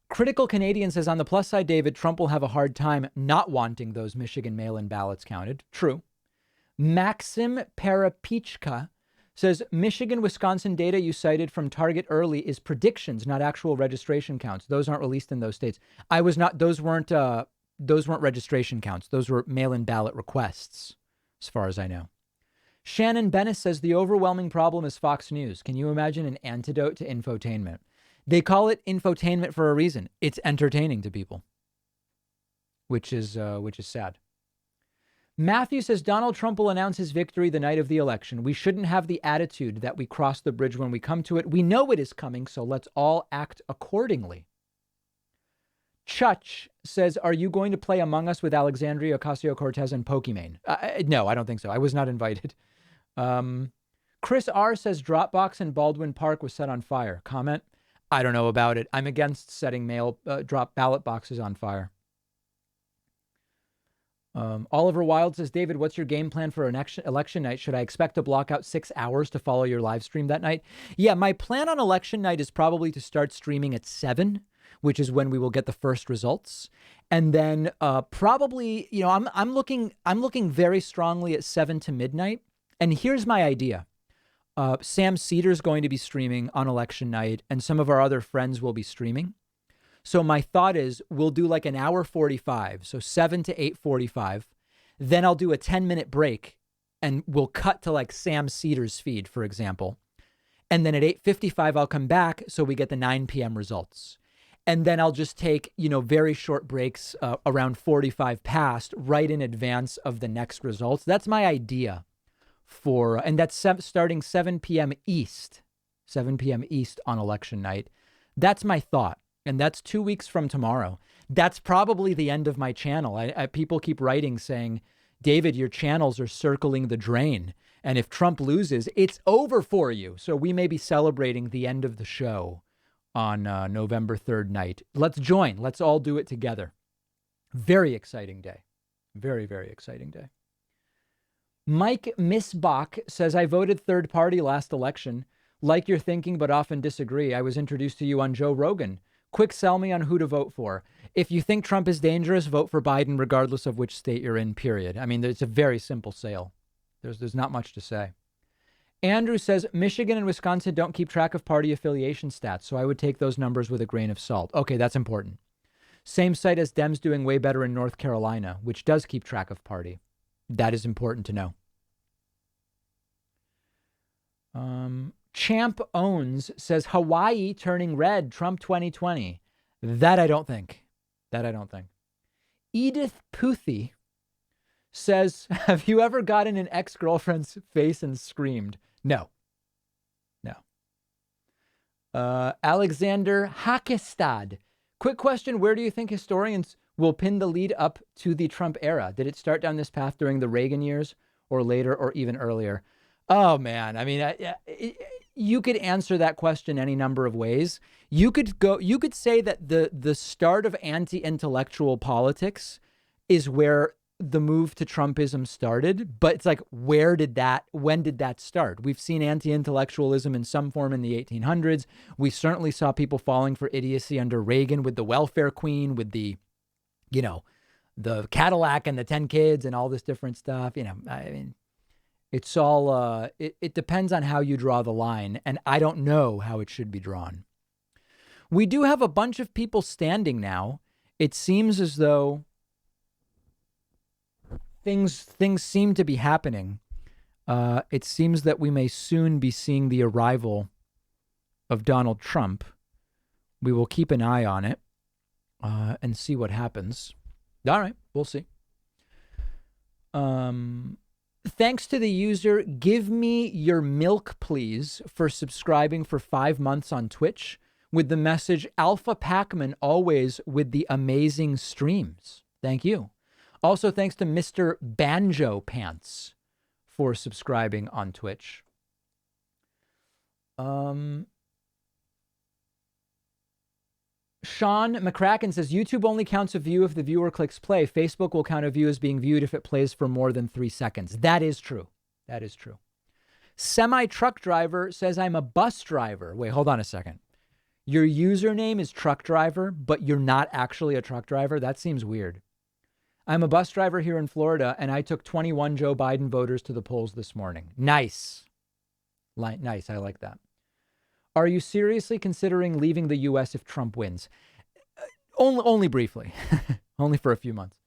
Critical Canadian says, on the plus side, David, Trump will have a hard time not wanting those Michigan mail-in ballots counted. True. Maxim Parapichka says, Michigan, Wisconsin data you cited from Target Early is predictions, not actual registration counts. Those aren't released in those states. Those weren't registration counts. Those were mail-in ballot requests, as far as I know. Shannon Bennis says, the overwhelming problem is Fox News. Can you imagine an antidote to infotainment? They call it infotainment for a reason. It's entertaining to people, which is sad. Matthew says, Donald Trump will announce his victory the night of the election. We shouldn't have the attitude that we cross the bridge when we come to it. We know it is coming, so let's all act accordingly. Chuch says, are you going to play Among Us with Alexandria Ocasio-Cortez and Pokimane? No, I don't think so. I was not invited. Chris R. says, Dropbox in Baldwin Park was set on fire. Comment? I don't know about it. I'm against setting drop ballot boxes on fire. Oliver Wilde says, David, what's your game plan for an election night? Should I expect to block out 6 hours to follow your live stream that night? Yeah, my plan on election night is probably to start streaming at 7, which is when we will get the first results. And then probably, I'm looking very strongly at 7 to midnight. And here's my idea. Sam Cedar's going to be streaming on election night, and some of our other friends will be streaming. So my thought is we'll do like an hour 45, so 7 to 8:45. Then I'll do a 10-minute break, and we'll cut to like Sam Cedar's feed, for example. And then at 8:55, I'll come back so we get the 9 p.m. results. And then I'll just take, very short breaks around 45 past right in advance of the next results. That's my idea. And that's starting 7 p.m. East on election night. That's my thought. And that's 2 weeks from tomorrow. That's probably the end of my channel. People keep writing saying, David, your channels are circling the drain. And if Trump loses, it's over for you. So we may be celebrating the end of the show on November 3rd night. Let's join. Let's all do it together. Very exciting day. Very, very exciting day. Mike Missbach says, I voted third party last election. Like your thinking, but often disagree. I was introduced to you on Joe Rogan. Quick sell me on who to vote for. If you think Trump is dangerous, vote for Biden, regardless of which state you're in, period. I mean, it's a very simple sale. There's not much to say. Andrew says, Michigan and Wisconsin don't keep track of party affiliation stats, so I would take those numbers with a grain of salt. Okay, that's important. Same site as Dems doing way better in North Carolina, which does keep track of party. That is important to know. Champ Owns says, Hawaii turning red, Trump 2020. That I don't think. Edith Puthie says, have you ever gotten an ex-girlfriend's face and screamed? No. Alexander Hakestad. Quick question. Where do you think historians will pin the lead up to the Trump era? Did it start down this path during the Reagan years or later or even earlier? Oh, man. I mean, you could answer that question any number of ways. You could say that the start of anti-intellectual politics is where the move to Trumpism started, but it's like, when did that start? We've seen anti-intellectualism in some form in the 1800s. We certainly saw people falling for idiocy under Reagan with the welfare queen, with the Cadillac and the 10 kids and all this different stuff. I mean, it's all, it depends on how you draw the line, and I don't know how it should be drawn. We do have a bunch of people standing now. It seems as though things seem to be happening. It seems that we may soon be seeing the arrival of Donald Trump. We will keep an eye on it and see what happens. All right, we'll see. Thanks to the user, Give Me Your Milk Please, for subscribing for 5 months on Twitch with the message, Alpha Pacman always with the amazing streams. Thank you. Also, thanks to Mr. Banjo Pants for subscribing on Twitch. Sean McCracken says, YouTube only counts a view if the viewer clicks play. Facebook will count a view as being viewed if it plays for more than 3 seconds. That is true. That is true. Semi-truck driver says, I'm a bus driver. Wait, hold on a second. Your username is truck driver, but you're not actually a truck driver? That seems weird. I'm a bus driver here in Florida, and I took 21 Joe Biden voters to the polls this morning. Nice. Nice. I like that. Are you seriously considering leaving the U.S. if Trump wins? Only briefly. Only for a few months.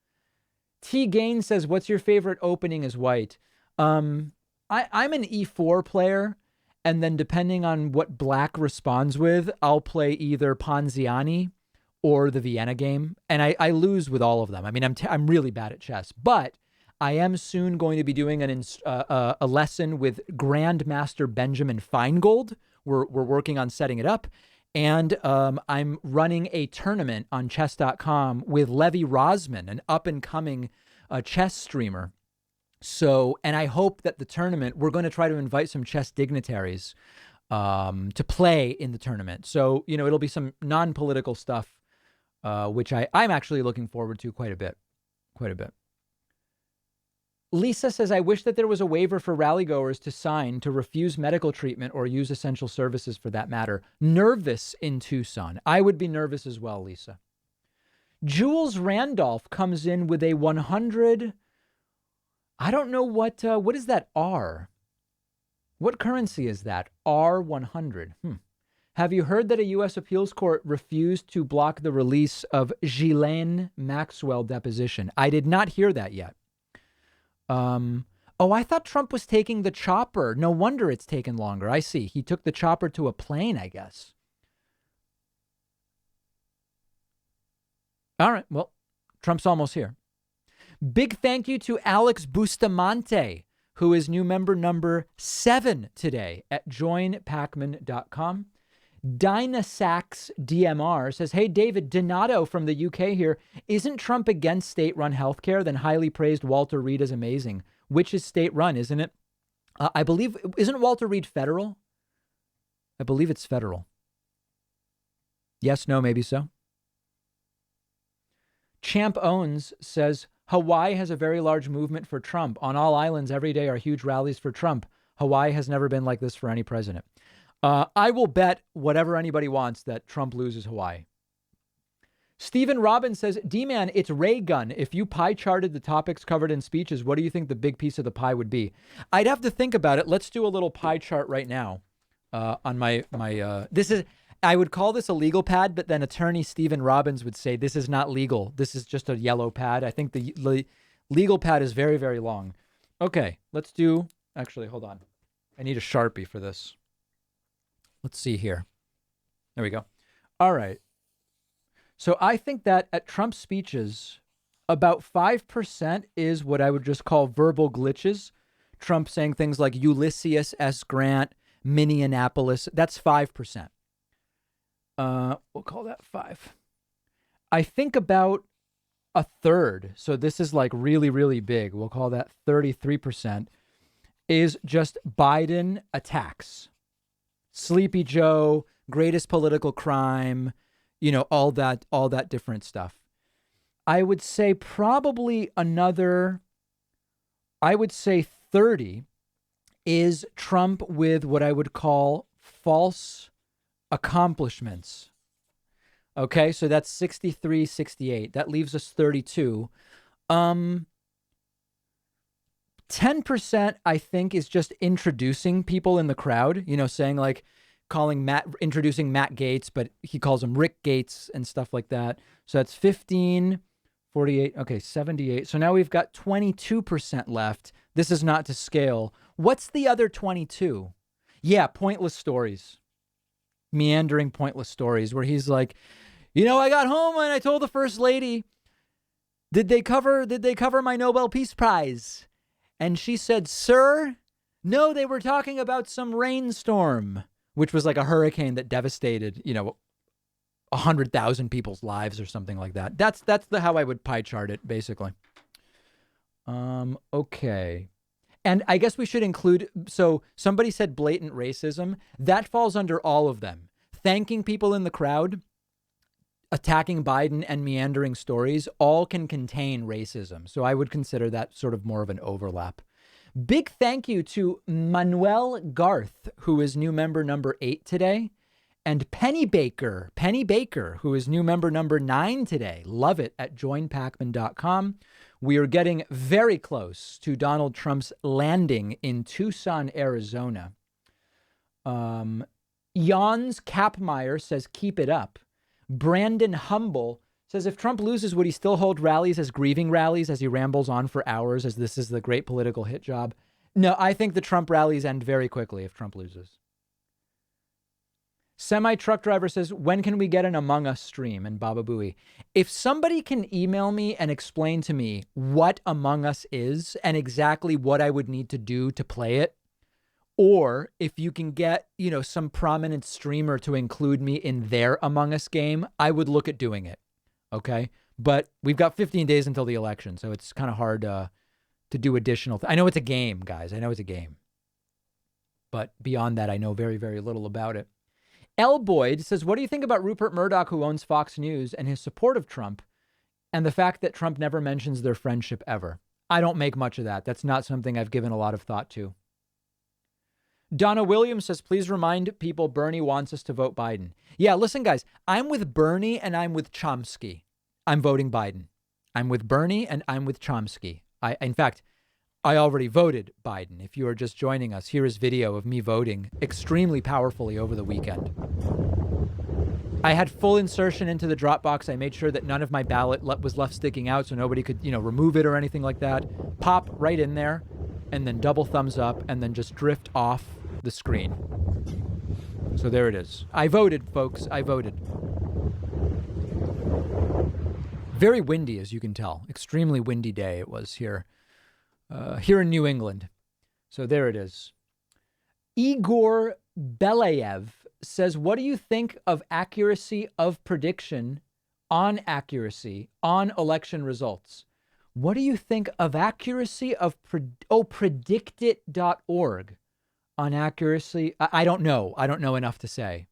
T. Gain says, what's your favorite opening as white? I'm an E4 player, and then depending on what black responds with, I'll play either Ponziani or the Vienna game, and I lose with all of them. I mean, I'm really bad at chess, but I am soon going to be doing a lesson with Grandmaster Benjamin Feingold. We're working on setting it up, and I'm running a tournament on chess.com with Levi Rosman, an up-and-coming chess streamer. So, and I hope that the tournament, we're going to try to invite some chess dignitaries to play in the tournament. So, you know, it'll be some non-political stuff, which I'm actually looking forward to quite a bit. Lisa says, I wish that there was a waiver for rallygoers to sign to refuse medical treatment or use essential services for that matter. Nervous in Tucson. I would be nervous as well, Lisa. Jules Randolph comes in with a 100. I don't know what is that R? What currency is that? R100. Have you heard that a U.S. appeals court refused to block the release of Ghislaine Maxwell deposition? I did not hear that yet. I thought Trump was taking the chopper. No wonder it's taken longer. I see. He took the chopper to a plane, I guess. All right. Well, Trump's almost here. Big thank you to Alex Bustamante, who is new member number 7 today at joinpacman.com. Dynasax DMR says, hey, David, Donato from the UK here. Isn't Trump against state-run healthcare? Then highly praised Walter Reed as amazing. Which is state-run, isn't it? I believe, isn't Walter Reed federal? I believe it's federal. Yes, no, maybe so. Champ Owens says, Hawaii has a very large movement for Trump. On all islands every day are huge rallies for Trump. Hawaii has never been like this for any president. I will bet whatever anybody wants that Trump loses Hawaii. Stephen Robbins says, D-Man, it's Ray Gun. If you pie charted the topics covered in speeches, what do you think the big piece of the pie would be? I'd have to think about it. Let's do a little pie chart right now on my this is, I would call this a legal pad, but then attorney Stephen Robbins would say this is not legal. This is just a yellow pad. I think the legal pad is very, very long. Okay, let's do, actually, hold on. I need a Sharpie for this. Let's see here. There we go. All right. So I think that at Trump's speeches, about 5% is what I would just call verbal glitches. Trump saying things like Ulysses S. Grant, Minneapolis. That's 5%. We'll call that 5. I think about a third. So this is like really, really big. We'll call that 33% is just Biden attacks. Sleepy Joe, greatest political crime, you know, all that different stuff. I would say probably another, I would say 30 is Trump with what I would call false accomplishments. Okay, so that's 63, 68. That leaves us 32. 10%, I think, is just introducing people in the crowd, you know, saying like introducing Matt Gaetz, but he calls him Rick Gates and stuff like that. So that's 15, 48, okay, 78. So now we've got 22% left. This is not to scale. What's the other 22? Yeah, pointless stories. Meandering pointless stories where he's like, you know, I got home and I told the first lady, did they cover my Nobel Peace Prize? And she said, sir, no, they were talking about some rainstorm, which was like a hurricane that devastated, you know, 100,000 people's lives or something like that. That's how I would pie chart it, basically. Okay. And I guess we should include, so somebody said blatant racism. That falls under all of them. Thanking people in the crowd, attacking Biden and meandering stories all can contain racism. So I would consider that sort of more of an overlap. Big thank you to Manuel Garth, who is new member number 8 today, and Penny Baker, who is new member number 9 today. Love it at joinpacman.com. We are getting very close to Donald Trump's landing in Tucson, Arizona. Jans Kapmeyer says, keep it up. Brandon Humble says, if Trump loses, would he still hold rallies as grieving rallies as he rambles on for hours as this is the great political hit job? No, I think the Trump rallies end very quickly if Trump loses. Semi-truck driver says, when can we get an Among Us stream? And Baba Booey, if somebody can email me and explain to me what Among Us is and exactly what I would need to do to play it, or if you can get, some prominent streamer to include me in their Among Us game, I would look at doing it. Okay. But we've got 15 days until the election, so it's kind of hard to do additional. I know it's a game, guys. I know it's a game. But beyond that, I know very, very little about it. L. Boyd says, what do you think about Rupert Murdoch, who owns Fox News, and his support of Trump, and the fact that Trump never mentions their friendship ever? I don't make much of that. That's not something I've given a lot of thought to. Donna Williams says, please remind people Bernie wants us to vote Biden. Yeah, listen, guys, I'm with Bernie and I'm with Chomsky. I'm voting Biden. I'm with Bernie and I'm with Chomsky. In fact, I already voted Biden. If you are just joining us, here is video of me voting extremely powerfully over the weekend. I had full insertion into the drop box. I made sure that none of my ballot was left sticking out so nobody could, remove it or anything like that. Pop right in there and then double thumbs up and then just drift off the screen. So there it is. I voted, folks. I voted. Very windy, as you can tell. Extremely windy day it was here in New England. So there it is. Igor Belayev says, what do you think of accuracy of prediction on accuracy on election results? What do you think of accuracy of predictit.org on accuracy? I don't know. I don't know enough to say.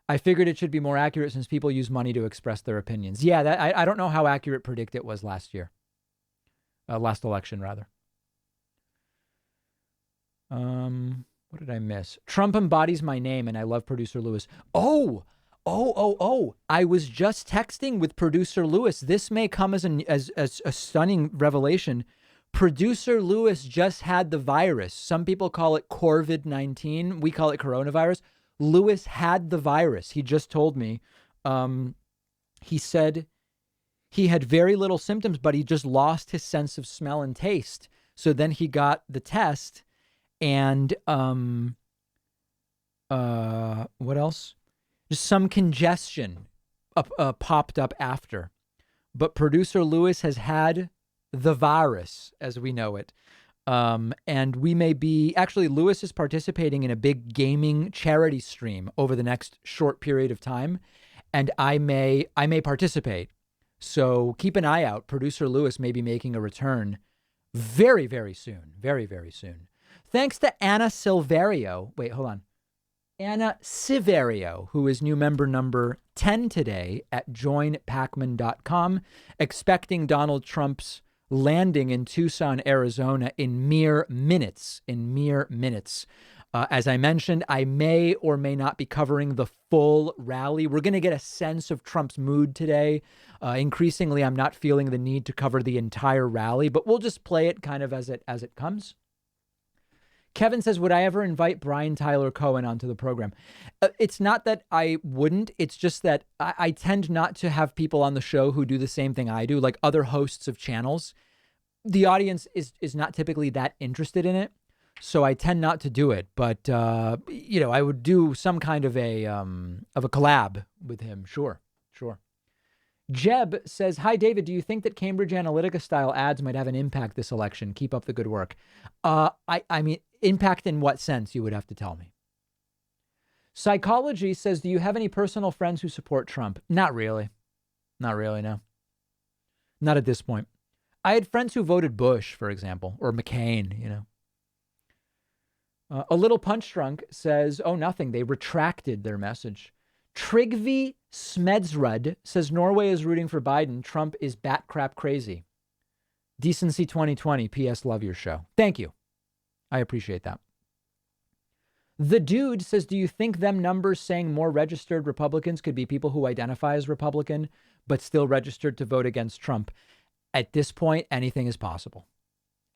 I figured it should be more accurate since people use money to express their opinions. Yeah, I don't know how accurate Predictit was last year. Last election, rather. What did I miss? Trump embodies my name, and I love producer Lewis. Oh! I was just texting with producer Lewis. This may come as a stunning revelation. Producer Lewis just had the virus. Some people call it COVID-19. We call it coronavirus. Lewis had the virus. He just told me. He said he had very little symptoms, but he just lost his sense of smell and taste. So then he got the test, and what else? Just some congestion popped up after. But producer Lewis has had the virus, as we know it. And we may be, actually, Lewis is participating in a big gaming charity stream over the next short period of time. And I may participate. So keep an eye out. Producer Lewis may be making a return very, very soon. Very, very soon. Thanks to Anna Silverio. Wait, hold on. Anna Siverio, who is new member number 10 today at joinpacman.com, expecting Donald Trump's landing in Tucson, Arizona in mere minutes. As I mentioned, I may or may not be covering the full rally. We're going to get a sense of Trump's mood today. Increasingly, I'm not feeling the need to cover the entire rally, but we'll just play it kind of as it comes. Kevin says, would I ever invite Brian Tyler Cohen onto the program? It's not that I wouldn't. It's just that I tend not to have people on the show who do the same thing I do, like other hosts of channels. The audience is not typically that interested in it, so I tend not to do it. But, I would do some kind of a collab with him. Sure. Jeb says, hi, David, do you think that Cambridge Analytica style ads might have an impact this election? Keep up the good work. I mean, impact in what sense, you would have to tell me. Psychology says, do you have any personal friends who support Trump? Not really. No. Not at this point. I had friends who voted Bush, for example, or McCain, A Little Punch Drunk says, oh, nothing. They retracted their message. Trigvi Smedsrud says Norway is rooting for Biden. Trump is bat crap crazy. Decency 2020. P.S. Love your show. Thank you. I appreciate that. The Dude says, do you think them numbers saying more registered Republicans could be people who identify as Republican but still registered to vote against Trump? At this point, anything is possible.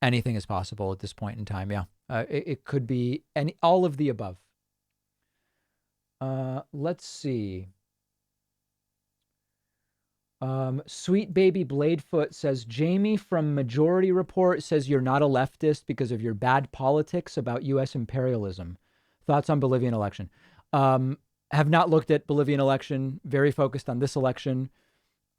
Anything is possible at this point in time. Yeah, it could be all of the above. Let's see. Sweet Baby Bladefoot says, Jamie from Majority Report says you're not a leftist because of your bad politics about U.S. imperialism. Thoughts on Bolivian election? Have not looked at Bolivian election. Very focused on this election.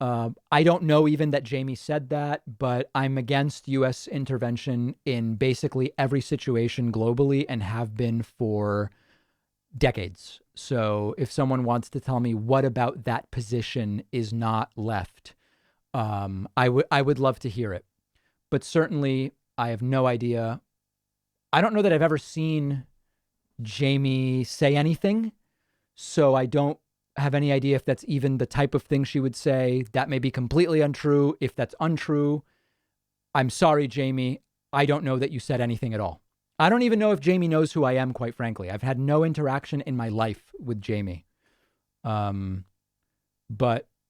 I don't know even that Jamie said that, but I'm against U.S. intervention in basically every situation globally and have been for decades. So if someone wants to tell me what about that position is not left, I would love to hear it. But certainly I have no idea. I don't know that I've ever seen Jamie say anything, so I don't have any idea if that's even the type of thing she would say. That may be completely untrue. If that's untrue, I'm sorry, Jamie. I don't know that you said anything at all. I don't even know if Jamie knows who I am, quite frankly. I've had no interaction in my life with Jamie. But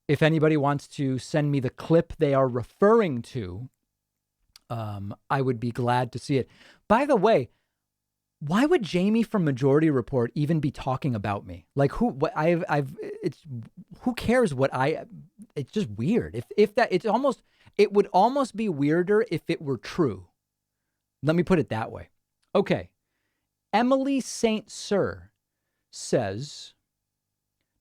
if anybody wants to send me the clip they are referring to, I would be glad to see it. By the way, why would Jamie from Majority Report even be talking about me? Like who cares what it's just weird. It would almost be weirder if it were true. Let me put it that way. Okay. Emily St. Cyr says,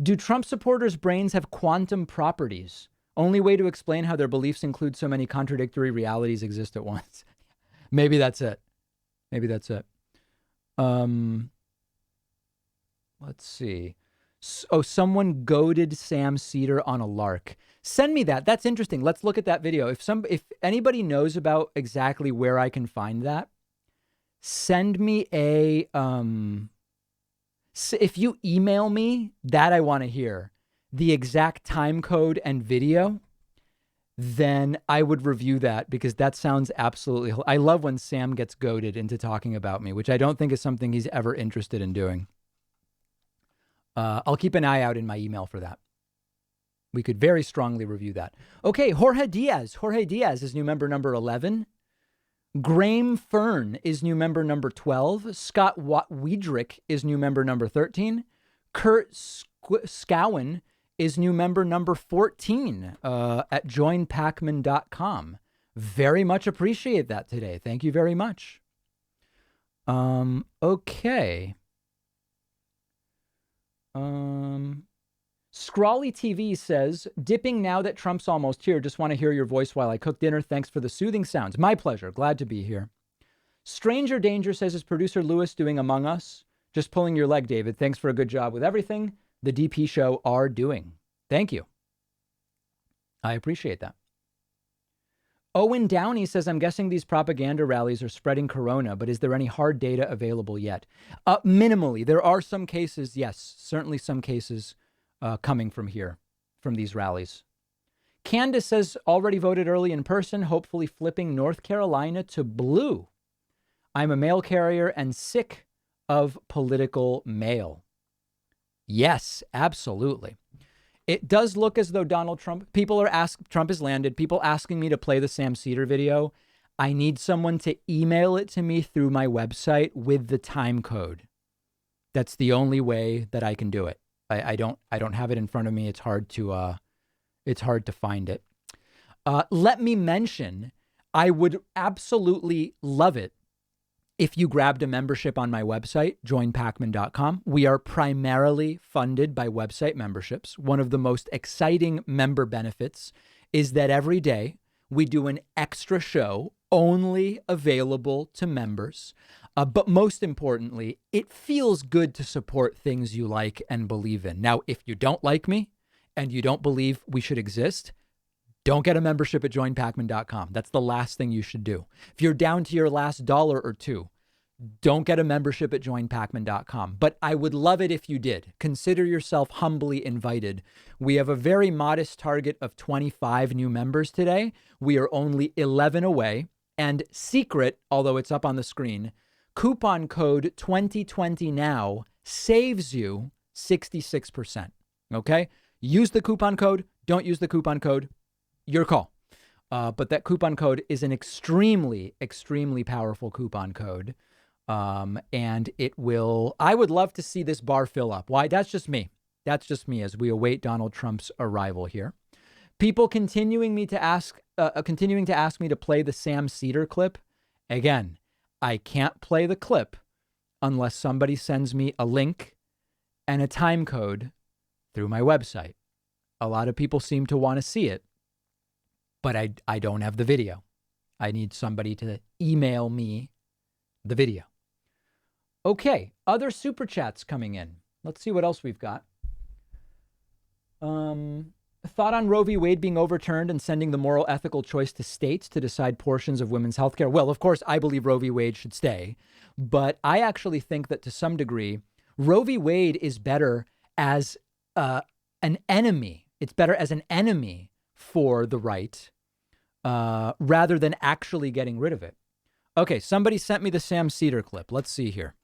do Trump supporters' brains have quantum properties? Only way to explain how their beliefs include so many contradictory realities exist at once. Maybe that's it. Let's see. Someone goaded Sam Cedar on a lark. Send me that. That's interesting. Let's look at that video. If anybody knows about exactly where I can find that, send me if you email me that, I want to hear the exact time code and video, then I would review that, because that sounds absolutely... I love when Sam gets goaded into talking about me, which I don't think is something he's ever interested in doing. I'll keep an eye out in my email for that. We could very strongly review that. Okay, Jorge Diaz. Jorge Diaz is new member number 11. Graham Fern is new member number 12. Scott Wiedrick is new member number 13. Kurt Scowen is new member number 14 at joinpacman.com. Very much appreciate that today. Thank you very much. Okay. Scrawly TV says, dipping now that Trump's almost here. Just want to hear your voice while I cook dinner. Thanks for the soothing sounds. My pleasure. Glad to be here. Stranger Danger says, is producer Lewis doing Among Us? Just pulling your leg, David. Thanks for a good job with everything the DP show are doing. Thank you. I appreciate that. Owen Downey says, I'm guessing these propaganda rallies are spreading corona, but is there any hard data available yet? Minimally. There are some cases, yes, certainly some cases coming from here, from these rallies. Candace says, already voted early in person, hopefully flipping North Carolina to blue. I'm a mail carrier and sick of political mail. Yes, absolutely. It does look as though Trump has landed. People asking me to play the Sam Cedar video. I need someone to email it to me through my website with the time code. That's the only way that I can do it. I don't have it in front of me. It's hard to find it. Let me mention, I would absolutely love it if you grabbed a membership on my website, joinpacman.com. We are primarily funded by website memberships. One of the most exciting member benefits is that every day we do an extra show only available to members. But most importantly, it feels good to support things you like and believe in. Now, if you don't like me and you don't believe we should exist, don't get a membership at joinpacman.com. That's the last thing you should do. If you're down to your last dollar or two, don't get a membership at joinpacman.com. But I would love it if you did. Consider yourself humbly invited. We have a very modest target of 25 new members today. We are only 11 away. And secret, although it's up on the screen, coupon code 2020NOW saves you 66%. Okay? Use the coupon code. Don't use the coupon code. Your call. But that coupon code is an extremely, extremely powerful coupon code. And it will, I would love to see this bar fill up. Why? That's just me. That's just me as we await Donald Trump's arrival here. People continuing to ask me to play the Sam Cedar clip. Again, I can't play the clip unless somebody sends me a link and a time code through my website. A lot of people seem to want to see it, but I don't have the video. I need somebody to email me the video. Okay, other super chats coming in. Let's see what else we've got. Thought on Roe v. Wade being overturned and sending the moral ethical choice to states to decide portions of women's health care. Well, of course, I believe Roe v. Wade should stay, but I actually think that to some degree, Roe v. Wade is better as an enemy. It's better as an enemy for the right rather than actually getting rid of it. Okay, somebody sent me the Sam Cedar clip. Let's see here.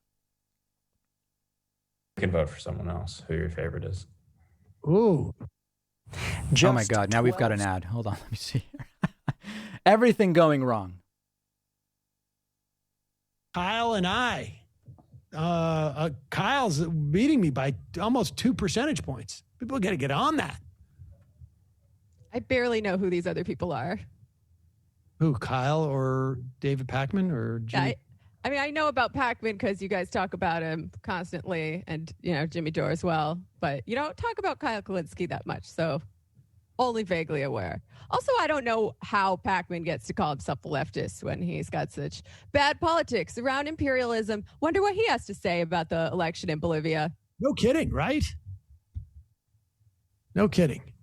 You can vote for someone else, who your favorite is. Ooh. Oh my God, now we've got an ad. Hold on, let me see here. Everything going wrong. Kyle and I. Kyle's beating me by almost 2 percentage points. People got to get on that. I barely know who these other people are. Who, Kyle or David Pakman or Jimmy? I mean, I know about Pakman because you guys talk about him constantly, and Jimmy Dore as well. But you don't talk about Kyle Kulinski that much, so only vaguely aware. Also, I don't know how Pakman gets to call himself a leftist when he's got such bad politics around imperialism. Wonder what he has to say about the election in Bolivia. No kidding, right? No kidding.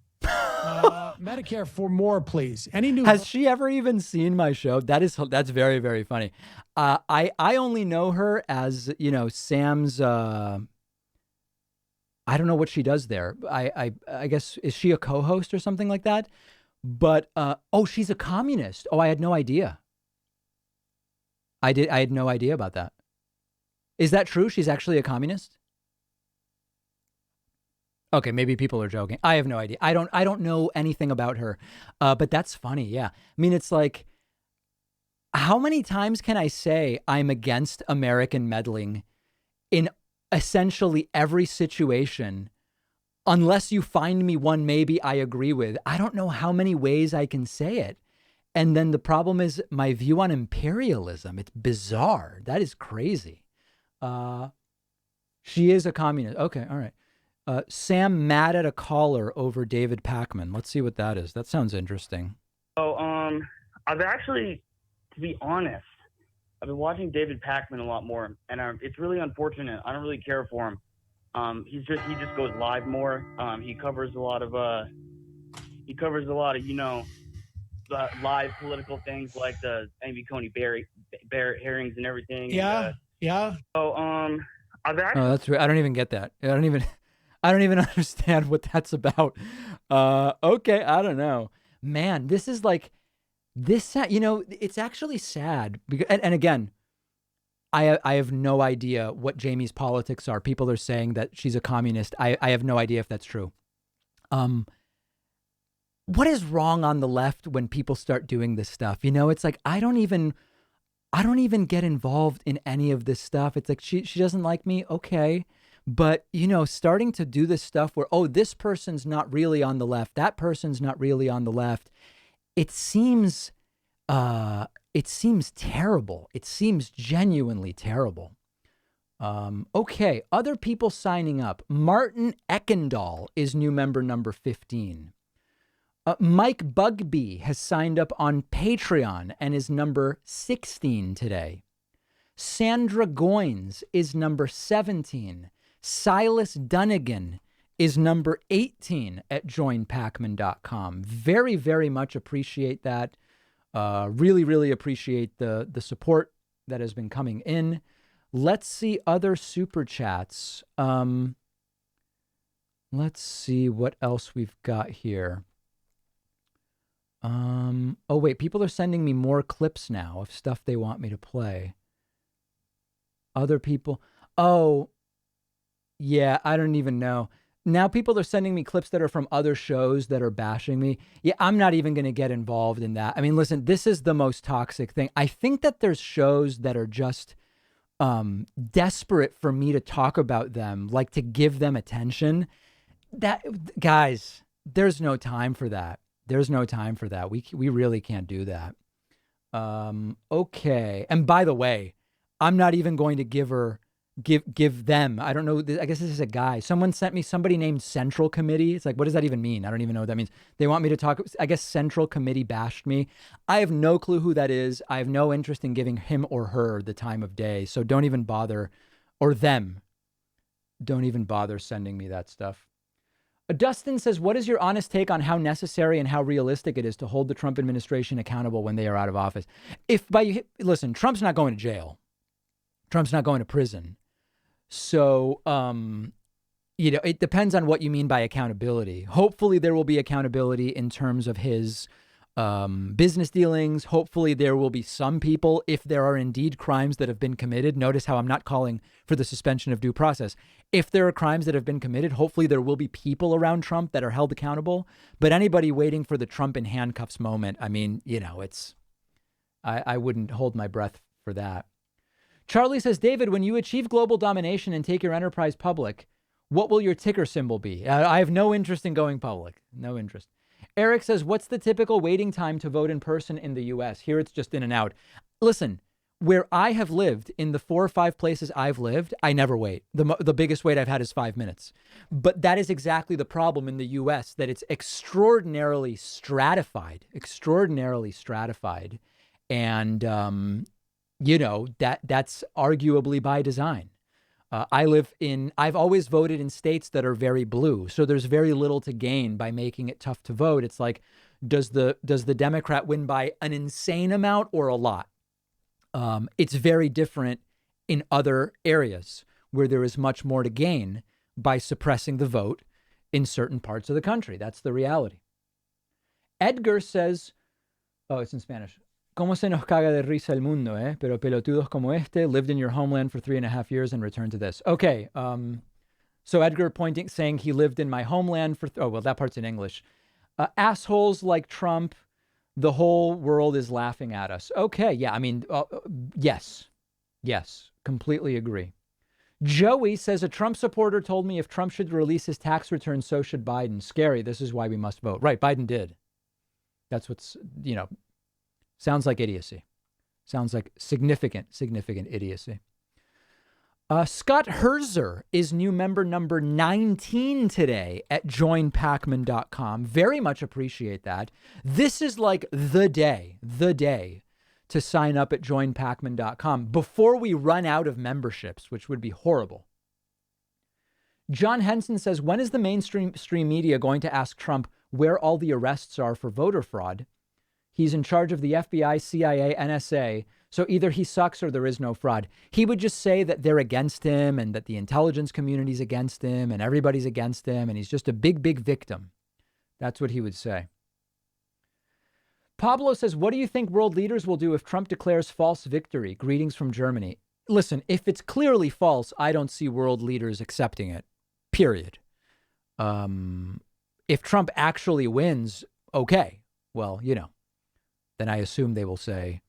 Medicare for more, please. Any new? Has she ever even seen my show? That's very, very funny. I only know her as Sam's. I don't know what she does there. I guess, is she a co-host or something like that? But she's a communist. Oh, I had no idea. I had no idea about that. Is that true? She's actually a communist? Okay, maybe people are joking. I have no idea. I don't know anything about her. But that's funny. Yeah. I mean, it's like, how many times can I say I'm against American meddling in essentially every situation, unless you find me one maybe I agree with? I don't know how many ways I can say it. And then the problem is my view on imperialism. It's bizarre. That is crazy. She is a communist. Okay, all right. Sam mad at a caller over David Pakman. Let's see what that is. That sounds interesting. So, I've actually, to be honest, I've been watching David Pakman a lot more, and it's really unfortunate. I don't really care for him. He just goes live more. He covers a lot of live political things like the Amy Coney Barrett hearings and everything. Yeah. So, I've actually. Oh, that's right. I don't even get that. I don't even understand what that's about. Okay, I don't know. Man, this is like this. It's actually sad because, and again, I have no idea what Jamie's politics are. People are saying that she's a communist. I have no idea if that's true. What is wrong on the left when people start doing this stuff? It's like I don't even get involved in any of this stuff. It's like she doesn't like me. Okay. But, starting to do this stuff where, this person's not really on the left, that person's not really on the left, it seems terrible. It seems genuinely terrible. Okay, other people signing up. Martin Eckendall is new member number 15. Mike Bugby has signed up on Patreon and is number 16 today. Sandra Goins is number 17. Silas Dunnigan is number 18 at joinpacman.com. Very, very much appreciate that. Really, really appreciate the support that has been coming in. Let's see other super chats. Let's see what else we've got here. Oh, wait, people are sending me more clips now of stuff they want me to play. Other people. Oh, yeah, I don't even know. Now people are sending me clips that are from other shows that are bashing me. Yeah, I'm not even going to get involved in that. I mean, listen, this is the most toxic thing. I think that there's shows that are just desperate for me to talk about them, like to give them attention. That, guys, there's no time for that. There's no time for that. We really can't do that. Okay. And by the way, I'm not even going to give them. I don't know. I guess this is a guy. Someone sent me somebody named Central Committee. It's like, what does that even mean? I don't even know what that means. They want me to talk. I guess Central Committee bashed me. I have no clue who that is. I have no interest in giving him or her the time of day. So don't even bother, or them. Don't even bother sending me that stuff. Dustin says, what is your honest take on how necessary and how realistic it is to hold the Trump administration accountable when they are out of office? Listen, Trump's not going to jail. Trump's not going to prison. So, it depends on what you mean by accountability. Hopefully there will be accountability in terms of his business dealings. Hopefully there will be some people, if there are indeed crimes that have been committed. Notice how I'm not calling for the suspension of due process. If there are crimes that have been committed, hopefully there will be people around Trump that are held accountable. But anybody waiting for the Trump in handcuffs moment, I mean, I wouldn't hold my breath for that. Charlie says, David, when you achieve global domination and take your enterprise public, what will your ticker symbol be? I have no interest in going public. No interest. Eric says, what's the typical waiting time to vote in person in the U.S.? Here it's just in and out. Listen, where I have lived, in the 4 or 5 places I've lived, I never wait. The biggest wait I've had is 5 minutes. But that is exactly the problem in the U.S., that it's extraordinarily stratified. And, that's arguably by design. I've always voted in states that are very blue. So there's very little to gain by making it tough to vote. It's like, does the Democrat win by an insane amount or a lot? It's very different in other areas where there is much more to gain by suppressing the vote in certain parts of the country. That's the reality. Edgar says, oh, it's in Spanish. ¿Cómo se nos caga de risa el mundo, eh? Pero pelotudos como este lived in your homeland for 3.5 years and returned to this. Okay. So Edgar saying he lived in my homeland for, that part's in English. Assholes like Trump, the whole world is laughing at us. Okay. Yeah. I mean, yes, completely agree. Joey says, a Trump supporter told me if Trump should release his tax return, so should Biden. Scary. This is why we must vote. Right. Biden did. That's what's, sounds like idiocy. Sounds like significant idiocy. Scott Herzer is new member number 19 today at joinpacman.com. Very much appreciate that. This is like the day to sign up at joinpacman.com before we run out of memberships, which would be horrible. John Henson says, when is the mainstream media going to ask Trump where all the arrests are for voter fraud? He's in charge of the FBI, CIA, NSA. So either he sucks or there is no fraud. He would just say that they're against him and that the intelligence community's against him and everybody's against him. And he's just a big victim. That's what he would say. Pablo says, what do you think world leaders will do if Trump declares false victory? Greetings from Germany. Listen, if it's clearly false, I don't see world leaders accepting it. Period. If Trump actually wins, okay. Well, then I assume they will say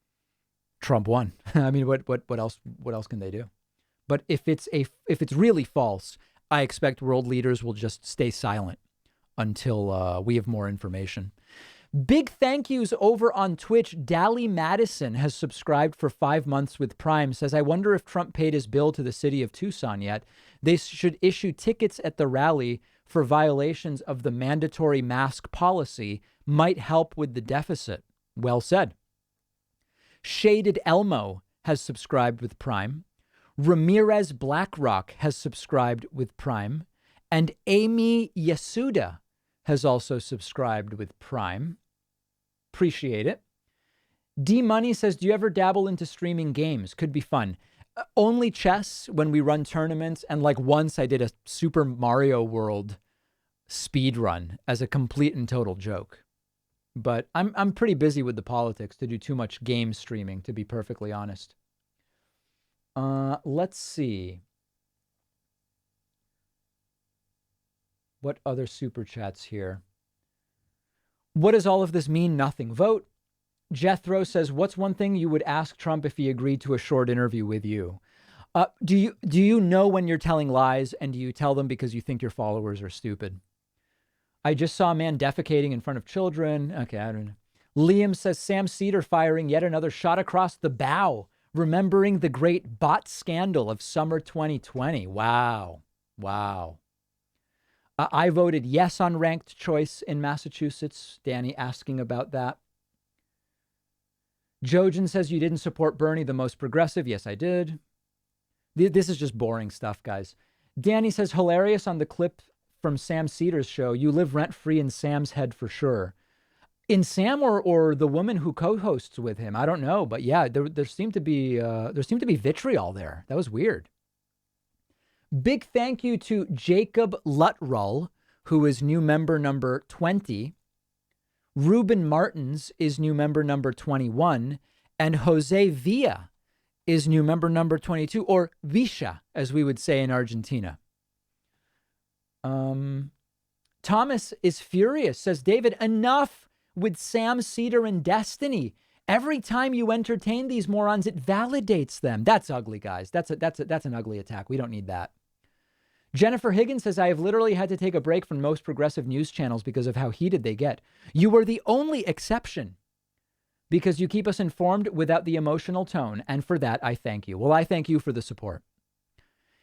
Trump won. I mean, what else can they do? But if it's really false, I expect world leaders will just stay silent until we have more information. Big thank yous over on Twitch. Dally Madison has subscribed for 5 months with Prime. Says, I wonder if Trump paid his bill to the city of Tucson yet. They should issue tickets at the rally for violations of the mandatory mask policy. Might help with the deficit. Well said. Shaded Elmo has subscribed with Prime. Ramirez Blackrock has subscribed with Prime. And Amy Yasuda has also subscribed with Prime. Appreciate it. D Money says, do you ever dabble into streaming games? Could be fun. only chess when we run tournaments, and like once I did a Super Mario World speed run as a complete and total joke. But I'm pretty busy with the politics to do too much game streaming, to be perfectly honest. Let's see. What other super chats here? What does all of this mean? Nothing. Vote. Jethro says, what's one thing you would ask Trump if he agreed to a short interview with you? Do you know when you're telling lies, and do you tell them because you think your followers are stupid? I just saw a man defecating in front of children. Okay, I don't know. Liam says, Sam Cedar firing yet another shot across the bow, remembering the great bot scandal of summer 2020. Wow. Wow. I voted yes on ranked choice in Massachusetts. Danny asking about that. Jojen says, you didn't support Bernie, the most progressive. Yes, I did. This is just boring stuff, guys. Danny says, hilarious on the clip from Sam Cedar's show. You live rent-free in Sam's head for sure. In Sam or the woman who co-hosts with him, I don't know. But yeah, there seemed to be vitriol there. That was weird. Big thank you to Jacob Luttrell, who is new member number 20. Ruben Martins is new member number 21. And Jose Villa is new member number 22, or Visha, as we would say in Argentina. Thomas is furious, says, David, enough with Sam Cedar and Destiny. Every time you entertain these morons, it validates them. That's ugly, guys. That's an ugly attack. We don't need that. Jennifer Higgins says, I have literally had to take a break from most progressive news channels because of how heated they get. You were the only exception because you keep us informed without the emotional tone. And for that, I thank you. Well, I thank you for the support.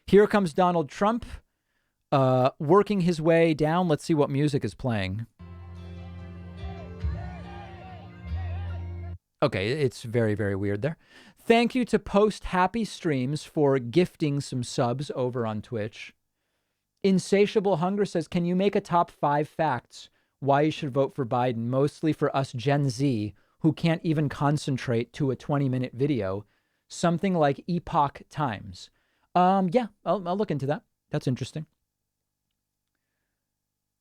Here comes Donald Trump working his way down. Let's see what music is playing. Okay, it's very, very weird there. Thank you to Post Happy Streams for gifting some subs over on Twitch. Insatiable Hunger says, can you make a top 5 facts why you should vote for Biden, mostly for us Gen Z who can't even concentrate to a 20-minute video, something like Epoch Times? Yeah, I'll look into that. That's interesting.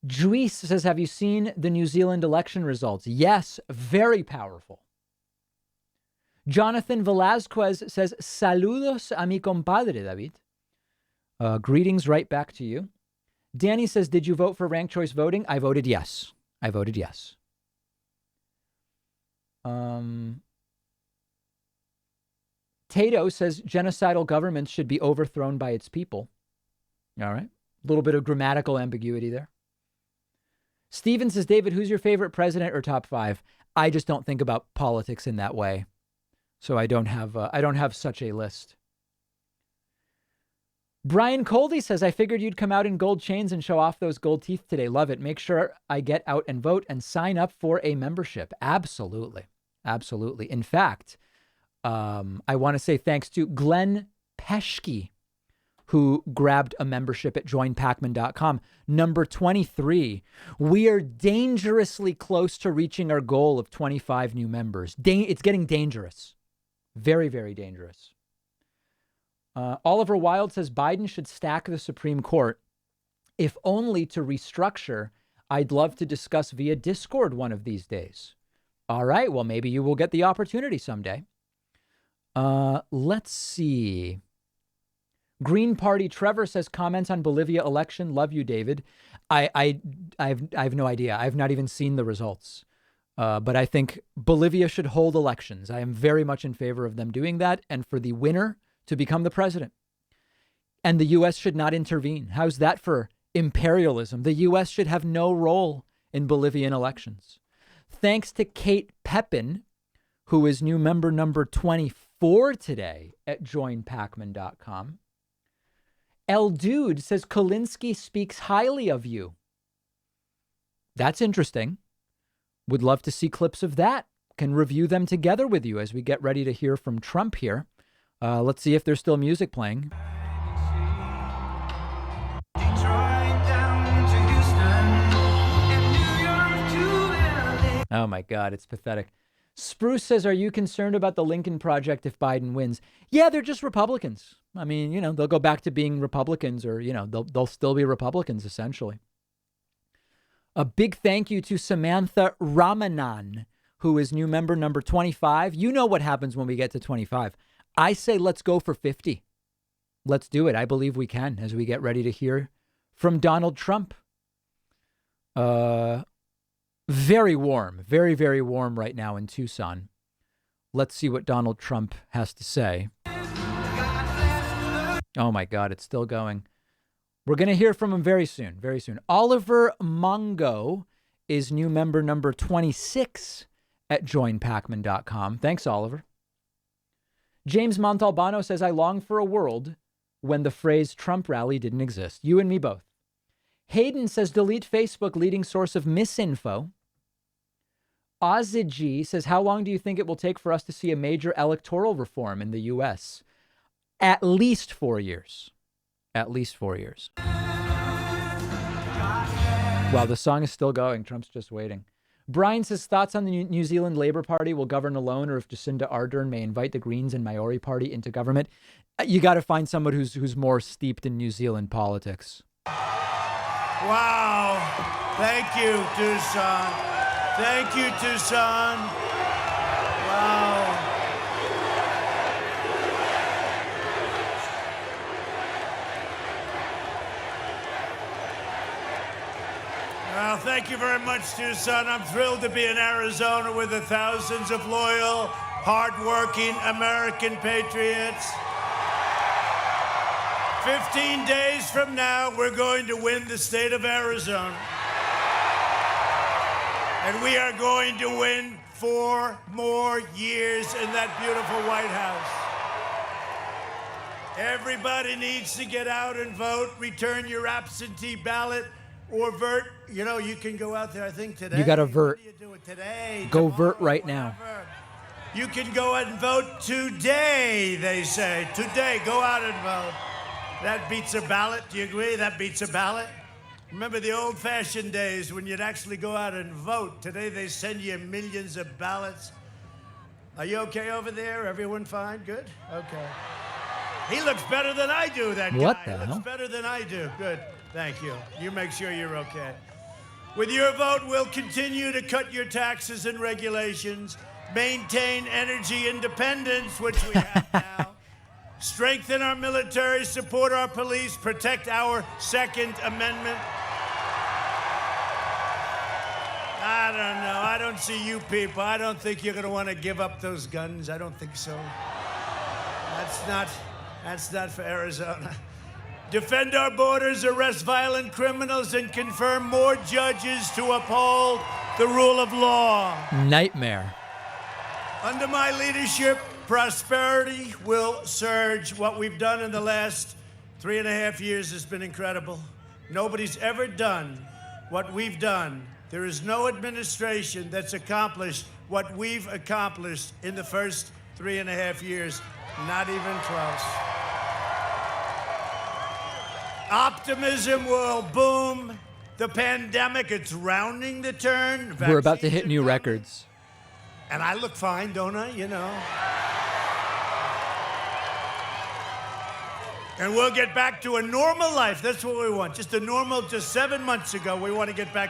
Juice says, have you seen the New Zealand election results? Yes, very powerful. Jonathan Velazquez says, saludos a mi compadre, David. Greetings right back to you. Danny says, did you vote for ranked choice voting? I voted yes. I voted yes. Tato says, genocidal governments should be overthrown by its people. All right. A little bit of grammatical ambiguity there. Steven says, David, who's your favorite president or top 5? I just don't think about politics in that way. So I don't have such a list. Brian Coldy says, I figured you'd come out in gold chains and show off those gold teeth today. Love it. Make sure I get out and vote and sign up for a membership. Absolutely. Absolutely. In fact, I want to say thanks to Glenn Peschke, who grabbed a membership at joinpacman.com. Number 23. We are dangerously close to reaching our goal of 25 new members. It's getting dangerous. Very, very dangerous. Oliver Wilde says Biden should stack the Supreme Court, if only to restructure. I'd love to discuss via Discord one of these days. All right. Well, maybe you will get the opportunity someday. Let's see. Green Party Trevor says comments on Bolivia election. Love you, David. I have no idea. I've not even seen the results. But I think Bolivia should hold elections. I am very much in favor of them doing that and for the winner to become the president. And the U.S. should not intervene. How's that for imperialism? The U.S. should have no role in Bolivian elections. Thanks to Kate Pepin, who is new member number 24 today at joinpacman.com. El Dude says Kolinsky speaks highly of you. That's interesting. Would love to see clips of that. Can review them together with you as we get ready to hear from Trump here. Let's see if there's still music playing. Oh my God, it's pathetic. Spruce says, are you concerned about the Lincoln Project if Biden wins? Yeah, they're just Republicans. I mean, they'll go back to being Republicans, or, they'll still be Republicans, essentially. A big thank you to Samantha Ramanan, who is new member number 25. You know what happens when we get to 25. I say let's go for 50. Let's do it. I believe we can, as we get ready to hear from Donald Trump. Very warm, very, very warm right now in Tucson. Let's see what Donald Trump has to say. Oh my God, it's still going. We're going to hear from him very soon, very soon. Oliver Mongo is new member number 26 at joinpacman.com. Thanks, Oliver. James Montalbano says, I long for a world when the phrase Trump rally didn't exist. You and me both. Hayden says, delete Facebook, leading source of misinfo. Ozzy says, how long do you think it will take for us to see a major electoral reform in the U.S.? At least 4 years. At least 4 years. Wow, the song is still going. Trump's just waiting. Brian says, thoughts on the New Zealand Labour Party will govern alone, or if Jacinda Ardern may invite the Greens and Maori Party into government. You got to find someone who's more steeped in New Zealand politics. Wow. Thank you, Tucson. Thank you, Tucson. Wow. Well, thank you very much, Tucson. I'm thrilled to be in Arizona with the thousands of loyal, hardworking American patriots. 15 days from now, we're going to win the state of Arizona. And we are going to win 4 more years in that beautiful White House. Everybody needs to get out and vote, return your absentee ballot, or vote. You can go out there, I think, today. You got to vote. What do you do today? Go tomorrow, vote right whatever. now. You can go out and vote today, they say. Today, go out and vote. That beats a ballot. Do you agree? That beats a ballot. Remember the old-fashioned days when you'd actually go out and vote. Today, they send you millions of ballots. Are you okay over there? Everyone fine? Good? Okay. He looks better than I do, that guy. What the He hell? looks better than I do. Good. Thank you. You make sure you're okay. With your vote, we'll continue to cut your taxes and regulations, maintain energy independence, which we have now, strengthen our military, support our police, protect our Second Amendment. I don't know. I don't see you people. I don't think you're going to want to give up those guns. I don't think so. That's not for Arizona. Defend our borders, arrest violent criminals, and confirm more judges to uphold the rule of law. Nightmare. Under my leadership, prosperity will surge. What we've done in the last 3.5 years has been incredible. Nobody's ever done what we've done. There is no administration that's accomplished what we've accomplished in the first 3.5 years. Not even close. Optimism will boom. The pandemic, it's rounding the turn. We're about to hit Vaccines new are coming. records. And I look fine, don't I? And we'll get back to a normal life. That's what we want. Just 7 months ago, we want to get back.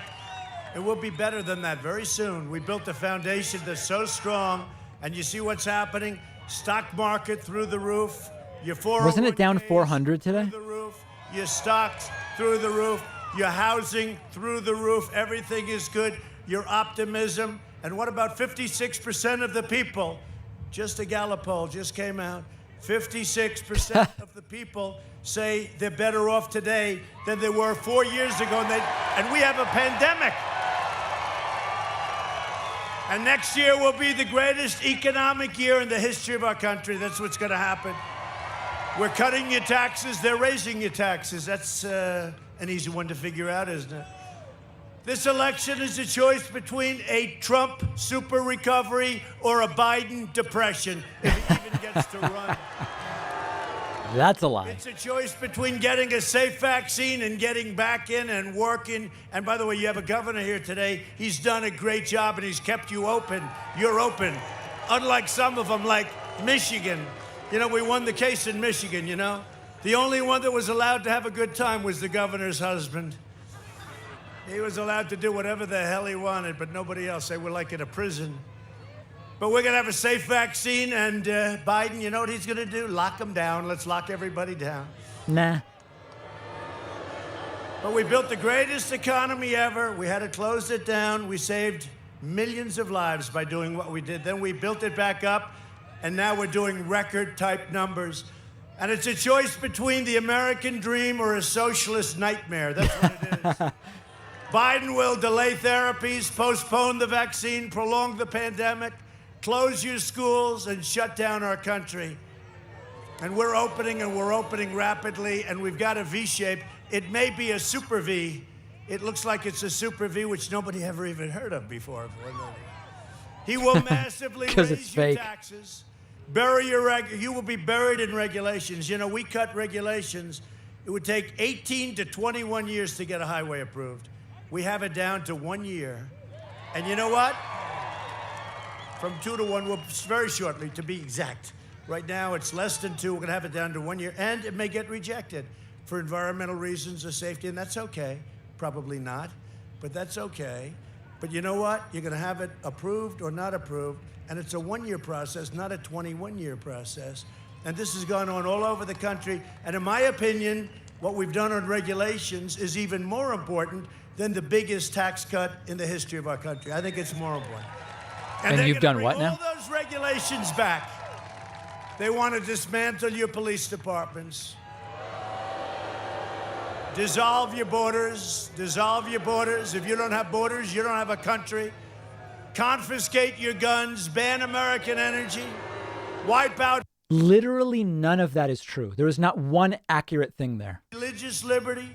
And we'll be better than that very soon. We built a foundation that's so strong. And you see what's happening? Stock market through the roof. Your 401ks Wasn't it down 400 today? through the roof. Your stocks through the roof. Your housing through the roof. Everything is good. Your optimism. And what about 56% of the people? Just a Gallup poll just came out. 56% of the people say they're better off today than they were 4 years ago. And we have a pandemic. And next year will be the greatest economic year in the history of our country. That's what's going to happen. We're cutting your taxes. They're raising your taxes. That's an easy one to figure out, isn't it? This election is a choice between a Trump super recovery or a Biden depression, if he even gets to run. That's a lie. It's a choice between getting a safe vaccine and getting back in and working. And by the way, you have a governor here today. He's done a great job and he's kept you open. You're open. Unlike some of them, like Michigan. You know, we won the case in Michigan, you know? The only one that was allowed to have a good time was the governor's husband. He was allowed to do whatever the hell he wanted, but nobody else. They were like in a prison. But we're going to have a safe vaccine, and Biden, you know what he's going to do? Lock them down. Let's lock everybody down. Nah. But we built the greatest economy ever. We had to close it down. We saved millions of lives by doing what we did. Then we built it back up, and now we're doing record-type numbers. And it's a choice between the American dream or a socialist nightmare. That's what it is. Biden will delay therapies, postpone the vaccine, prolong the pandemic, close your schools, and shut down our country. And we're opening rapidly, and we've got a V shape. It may be a super V. It looks like it's a super V, which nobody ever even heard of before. He will massively raise your taxes. You will be buried in regulations. You know, we cut regulations. It would take 18 to 21 years to get a highway approved. We have it down to 1 year. And you know what? From 2 to 1, very shortly, to be exact. Right now, it's less than 2. We're going to have it down to 1 year. And it may get rejected for environmental reasons or safety, and that's okay. Probably not, but that's okay. But you know what? You're going to have it approved or not approved. And it's a 1-year process, not a 21-year process. And this has gone on all over the country. And in my opinion, what we've done on regulations is even more important than the biggest tax cut in the history of our country. I think it's more important. And you've done what now? All those regulations back. They want to dismantle your police departments. Dissolve your borders. Dissolve your borders. If you don't have borders, you don't have a country. Confiscate your guns, ban American energy, wipe out Literally none of that is true. There is not one accurate thing there. Religious liberty.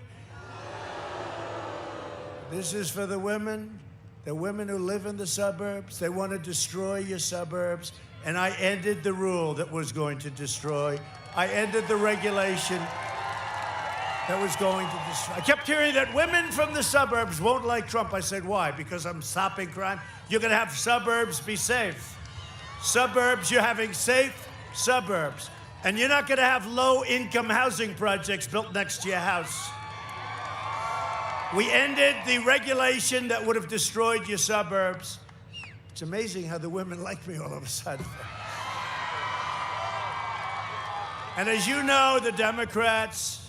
This is for the women who live in the suburbs. They want to destroy your suburbs. And I ended the rule that was going to destroy. I ended the regulation that was going to destroy. I kept hearing that women from the suburbs won't like Trump. I said, why? Because I'm stopping crime. You're going to have suburbs be safe. Suburbs, you're having safe suburbs. And you're not going to have low-income housing projects built next to your house. We ended the regulation that would have destroyed your suburbs. It's amazing how the women like me all of a sudden. And as you know, the Democrats,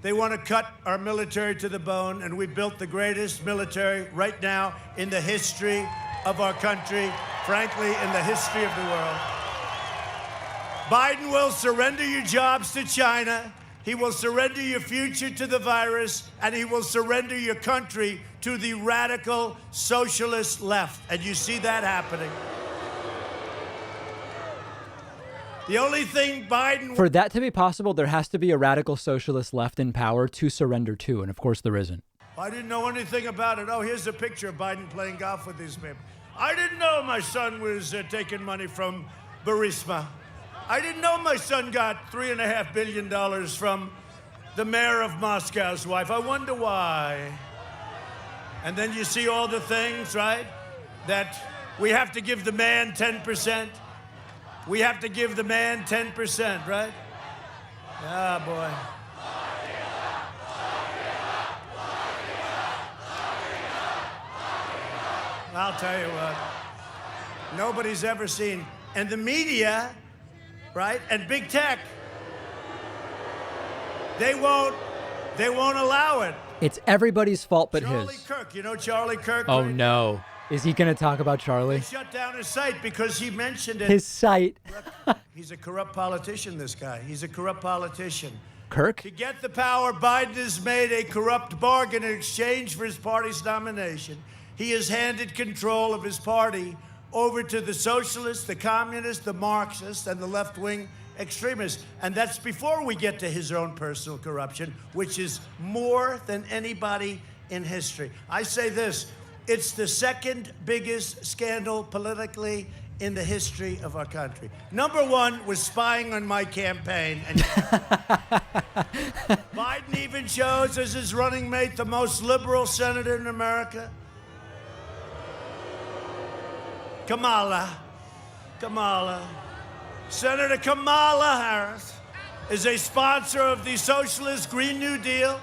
they want to cut our military to the bone, and we built the greatest military right now in the history of our country, frankly, in the history of the world. Biden will surrender your jobs to China. He will surrender your future to the virus, and he will surrender your country to the radical socialist left. And you see that happening. The only thing Biden... For that to be possible, there has to be a radical socialist left in power to surrender to, and of course there isn't. I didn't know anything about it. Oh, here's a picture of Biden playing golf with these people. I didn't know my son was taking money from Burisma. I didn't know my son got $3.5 billion from the mayor of Moscow's wife. I wonder why. And then you see all the things, right? That we have to give the man 10%. We have to give the man 10%, right? Ah, boy. I'll tell you what. Nobody's ever seen. And the media, right? And big tech, they won't allow it. It's everybody's fault but Charlie his. Kirk, you know Charlie Kirk? Oh, right? no. Is he going to talk about Charlie? They shut down his site because he mentioned it. His site. He's a corrupt politician, this guy. He's a corrupt politician. Kirk? To get the power, Biden has made a corrupt bargain in exchange for his party's nomination. He has handed control of his party over to the socialists, the communists, the Marxists, and the left-wing extremists. And that's before we get to his own personal corruption, which is more than anybody in history. I say this, it's the second biggest scandal politically in the history of our country. Number one was spying on my campaign. And Biden even chose as his running mate the most liberal senator in America, Kamala. Senator Kamala Harris is a sponsor of the Socialist Green New Deal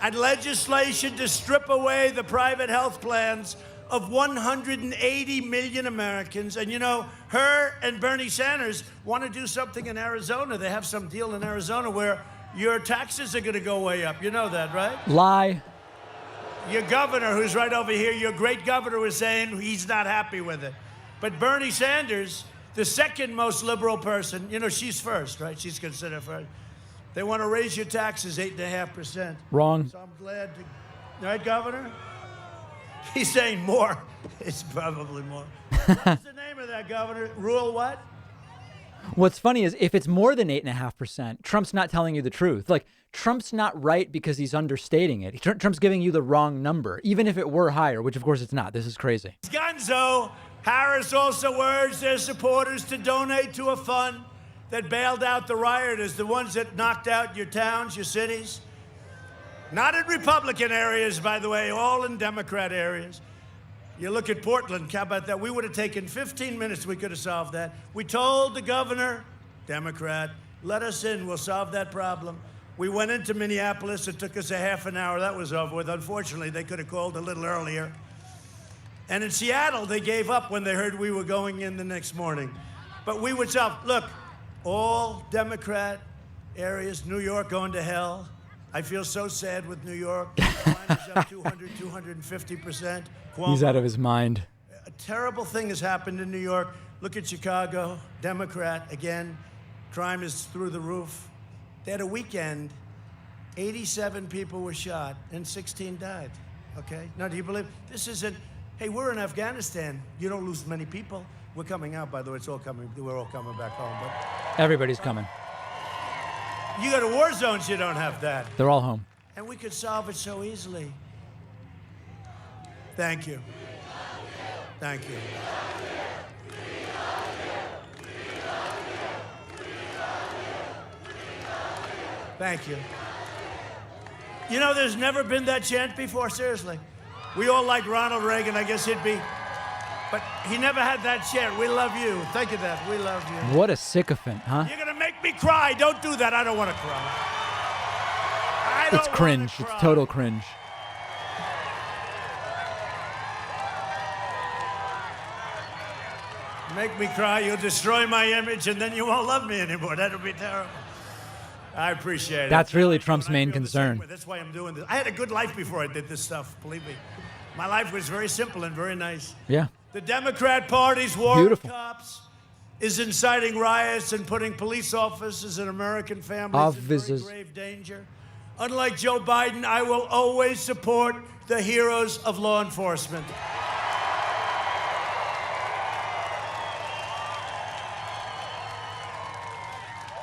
and legislation to strip away the private health plans of 180 million Americans. And you know, her and Bernie Sanders want to do something in Arizona. They have some deal in Arizona where your taxes are going to go way up. You know that, right? Lie. Your governor, who's right over here, your great governor, was saying he's not happy with it. But Bernie Sanders, the second most liberal person, you know, she's first, right? She's considered first. They want to raise your taxes 8.5%. Wrong. So I'm glad to, right, Governor? He's saying more. It's probably more. What's the name of that, Governor? Rule what? What's funny is if it's more than 8.5%, Trump's not telling you the truth. Like, Trump's not right because he's understating it. Trump's giving you the wrong number, even if it were higher, which of course it's not. This is crazy. Gonzo. Harris also urged their supporters to donate to a fund that bailed out the rioters, the ones that knocked out your towns, your cities. Not in Republican areas, by the way, all in Democrat areas. You look at Portland, how about that? We would have taken 15 minutes, we could have solved that. We told the governor, Democrat, let us in, we'll solve that problem. We went into Minneapolis, it took us a half an hour, that was over with. Unfortunately, they could have called a little earlier. And in Seattle, they gave up when they heard we were going in the next morning. But we would solve, look, all Democrat areas, New York going to hell. I feel so sad with New York. Crime is up 200, 250%. He's out of his mind. A terrible thing has happened in New York. Look at Chicago, Democrat, again. Crime is through the roof. They had a weekend, 87 people were shot and 16 died, okay? Now, do you believe? This isn't, hey, we're in Afghanistan. You don't lose many people. We're coming out, by the way. It's all coming. We're all coming back home. But Everybody's coming. you go to war zones, you don't have that. They're all home. And we could solve it so easily. Thank you. Thank you. Thank you. You know, there's never been that chant before, seriously. We all like Ronald Reagan, I guess he'd be, but he never had that chant. We love you. Think of that. We love you. What a sycophant, huh? You're going to make me cry. Don't do that. I don't want to cry. I don't It's cringe. wanna It's cry. total cringe. Make me cry, you'll destroy my image, and then you won't love me anymore. That'll be terrible. I appreciate it. That's really Trump's main concern. That's why I'm doing this. I had a good life before I did this stuff, believe me. My life was very simple and very nice. Yeah. The Democrat Party's war Beautiful. on cops is inciting riots and putting police officers and American families in very grave danger. Unlike Joe Biden, I will always support the heroes of law enforcement.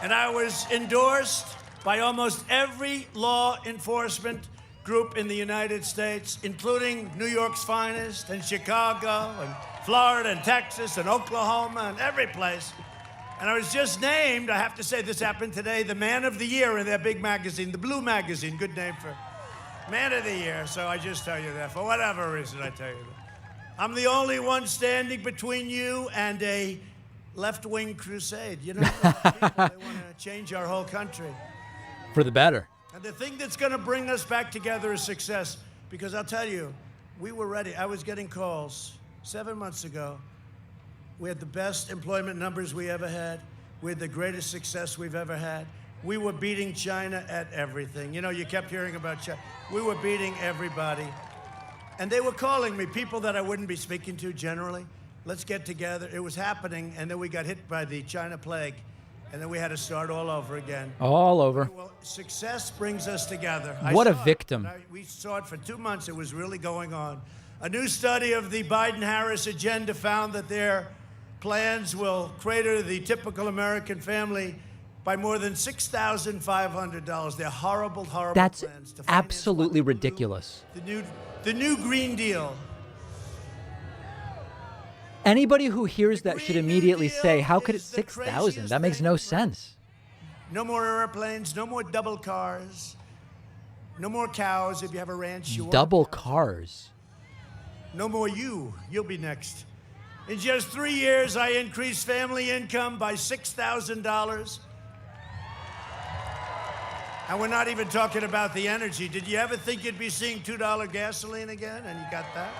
And I was endorsed by almost every law enforcement group in the United States, including New York's finest, and Chicago, and Florida, and Texas, and Oklahoma, and every place. And I was just named, I have to say this happened today, the Man of the Year in their big magazine, the Blue Magazine, good name for Man of the Year. So I just tell you that, for whatever reason I tell you that. I'm the only one standing between you and a left-wing crusade. You know, people, they want to change our whole country. For the better. And the thing that's going to bring us back together is success. Because I'll tell you, we were ready. I was getting calls 7 months ago. We had the best employment numbers we ever had. We had the greatest success we've ever had. We were beating China at everything. You know, you kept hearing about China. We were beating everybody. And they were calling me, people that I wouldn't be speaking to generally. Let's get together. It was happening, and then we got hit by the China plague, and then we had to start all over again. All over. Well, success brings us together. What a victim. We saw it for 2 months. It was really going on. A new study of the Biden-Harris agenda found that their plans will crater the typical American family by more than $6,500. They're horrible, horrible That's plans. To absolutely ridiculous. The new Green Deal. Anybody who hears that should immediately say, how could it 6,000? That makes no sense. No more airplanes, no more double cars, no more cows if you have a ranch. You Double cars. No more you. You'll be next. In just 3 years, I increased family income by $6,000. And we're not even talking about the energy. Did you ever think you'd be seeing $2 gasoline again? And you got that?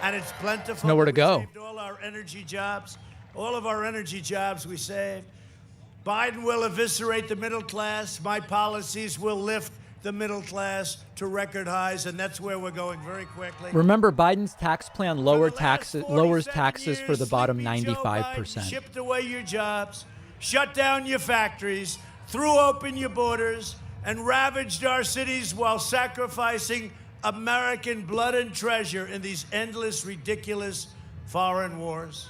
And it's plentiful. Nowhere to go. We saved all our energy jobs. All of our energy jobs we saved. Biden will eviscerate the middle class. My policies will lift the middle class to record highs, and that's where we're going very quickly. Remember, Biden's tax plan lowers taxes for the bottom Sleepy Joe 95%. Biden shipped away your jobs, shut down your factories, threw open your borders, and ravaged our cities while sacrificing American blood and treasure in these endless, ridiculous foreign wars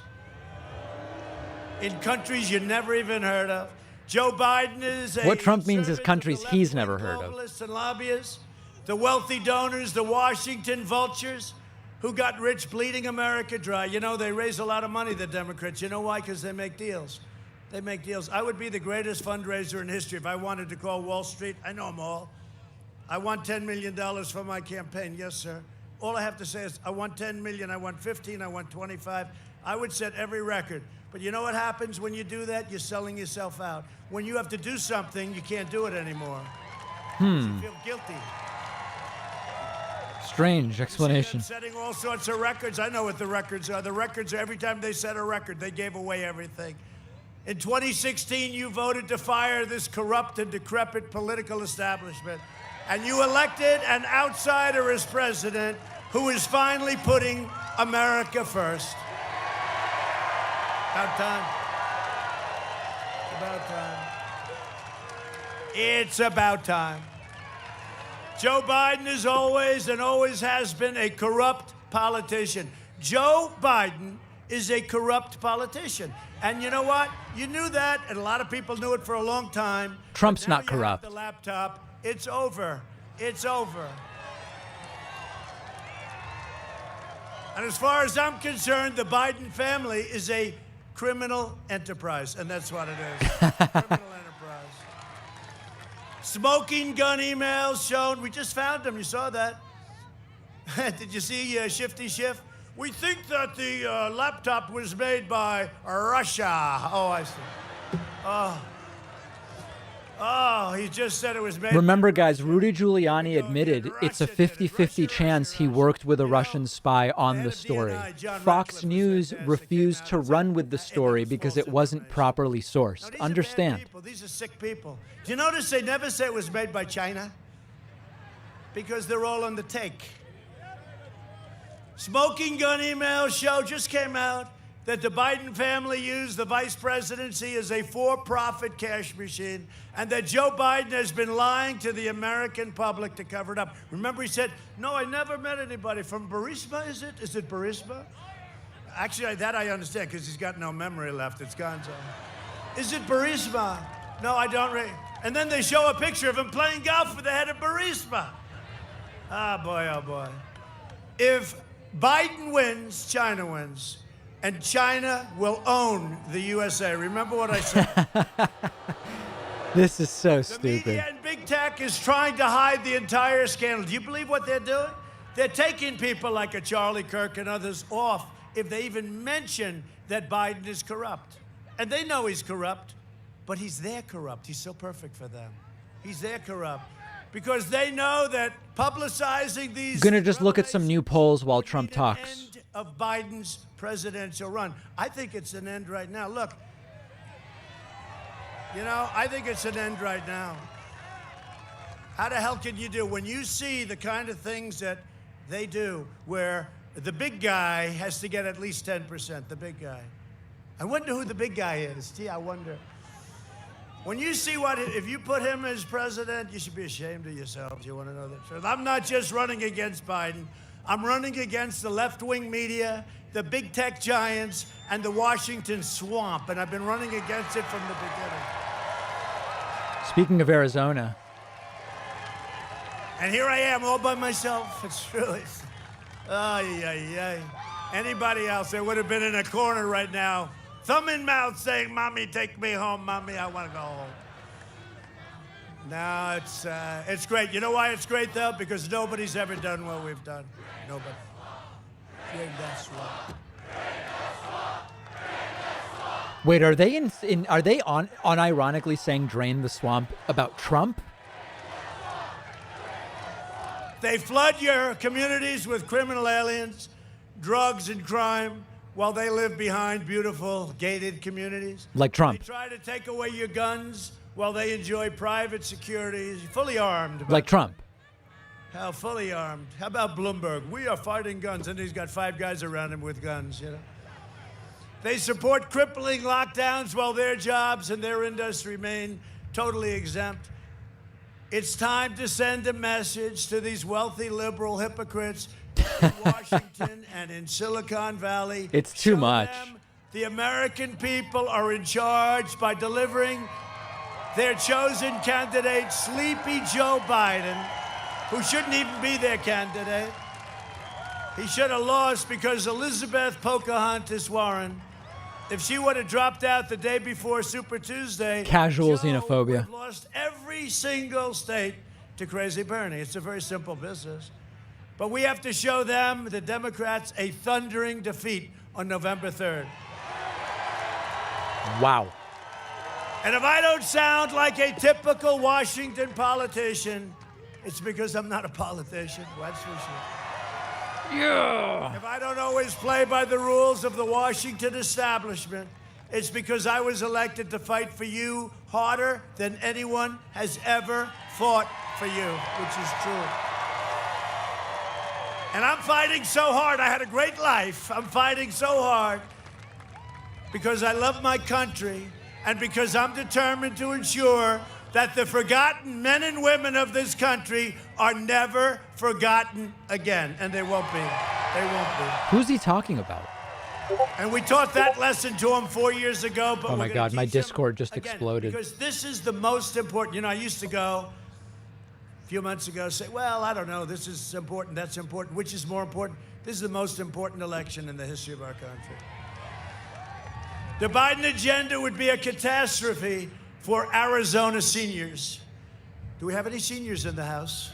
in countries you never even heard of. Joe Biden is What Trump means is servant countries of the he's left-wing never heard of. globalists and lobbyists, the wealthy donors, the Washington vultures who got rich bleeding America dry. You know, they raise a lot of money, the Democrats. You know why? Because they make deals. They make deals. I would be the greatest fundraiser in history if I wanted to call Wall Street. I know them all. I want $10 million for my campaign. Yes, sir. All I have to say is I want 10 million, I want 15, I want 25. I would set every record. But you know what happens when you do that? You're selling yourself out. When you have to do something, you can't do it anymore. You feel guilty. Strange explanation. Setting all sorts of records. I know what the records are. The records are every time they set a record, they gave away everything. In 2016, you voted to fire this corrupt and decrepit political establishment. And you elected an outsider as president who is finally putting America first. About time. About time. It's about time. Joe Biden is always and always has been a corrupt politician. Joe Biden is a corrupt politician. And you know what? You knew that, and a lot of people knew it for a long time. Trump's not Now you have corrupt. the laptop. It's over. It's over. And as far as I'm concerned, the Biden family is a criminal enterprise, and that's what it is. Criminal enterprise. Smoking gun emails shown. We just found them. You saw that. Did you see Shifty Schiff? We think that the laptop was made by Russia. Oh, I see. Oh, he just said it was made. Remember, guys, Rudy Giuliani admitted it's a 50-50 chance he worked with a Russian spy on the story. Fox News refused to run with the story because it wasn't properly sourced. Understand. These are sick people. Do you notice they never say it was made by China? Because they're all on the take. Smoking gun emails show just came out that the Biden family used the vice presidency as a for-profit cash machine, and that Joe Biden has been lying to the American public to cover it up. Remember, he said, no, I never met anybody from Burisma, is it? Is it Burisma? Actually, that I understand, because he's got no memory left. It's gone. So. Is it Burisma? No, I don't really. And then they show a picture of him playing golf with the head of Burisma. Ah, boy, oh, boy. If Biden wins, China wins. And China will own the USA. Remember what I said? This is so The stupid. media and big tech is trying to hide the entire scandal. Do you believe what they're doing? They're taking people like a Charlie Kirk and others off if they even mention that Biden is corrupt. And they know he's corrupt, but he's their corrupt. He's so perfect for them. He's their corrupt. Because they know that publicizing these... Gonna just look at some new polls while Trump an talks. end of Biden's presidential run. I think it's an end right now. Look, you know, I think it's an end right now. How the hell can you do when you see the kind of things that they do where the big guy has to get at least 10%, the big guy? I wonder who the big guy is. Gee, I wonder. When you see what, if you put him as president, you should be ashamed of yourselves. You want to know the truth? I'm not just running against Biden. I'm running against the left-wing media, the big tech giants, and the Washington swamp. And I've been running against it from the beginning. Speaking of Arizona. And here I am all by myself. It's really, ay. Anybody else, they would have been in a corner right now, thumb in mouth saying, Mommy, take me home. Mommy, I want to go home. No, it's great. You know why it's great, though? Because nobody's ever done what we've done. Nobody. Drain that swamp. Wait, are they are they unironically saying "drain the swamp" about Trump? They flood your communities with criminal aliens, drugs, and crime while they live behind beautiful gated communities. Like Trump. They try to take away your guns while they enjoy private security, fully armed. Like Trump. How fully armed? How about Bloomberg? We are fighting guns, and he's got 5 guys around him with guns, you know? They support crippling lockdowns while their jobs and their industry remain totally exempt. It's time to send a message to these wealthy liberal hypocrites in Washington and in Silicon Valley. It's too much. Them the American people are in charge by delivering their chosen candidate, Sleepy Joe Biden, who shouldn't even be their candidate. He should have lost because Elizabeth Pocahontas Warren, if she would have dropped out the day before Super Tuesday, Casual Joe xenophobia. would have lost every single state to Crazy Bernie. It's a very simple business. But we have to show them, the Democrats, a thundering defeat on November 3rd. Wow. And if I don't sound like a typical Washington politician, it's because I'm not a politician, that's for sure. Yeah. If I don't always play by the rules of the Washington establishment, it's because I was elected to fight for you harder than anyone has ever fought for you, which is true. And I'm fighting so hard. I had a great life. I'm fighting so hard because I love my country and because I'm determined to ensure that the forgotten men and women of this country are never forgotten again. And they won't be. They won't be. Who's he talking about? And we taught that lesson to him 4 years ago. But Oh my God, my Discord just exploded. Because this is the most important. You know, I used to go a few months ago, say, well, I don't know, this is important, that's important. Which is more important? This is the most important election in the history of our country. The Biden agenda would be a catastrophe for Arizona seniors. Do we have any seniors in the House?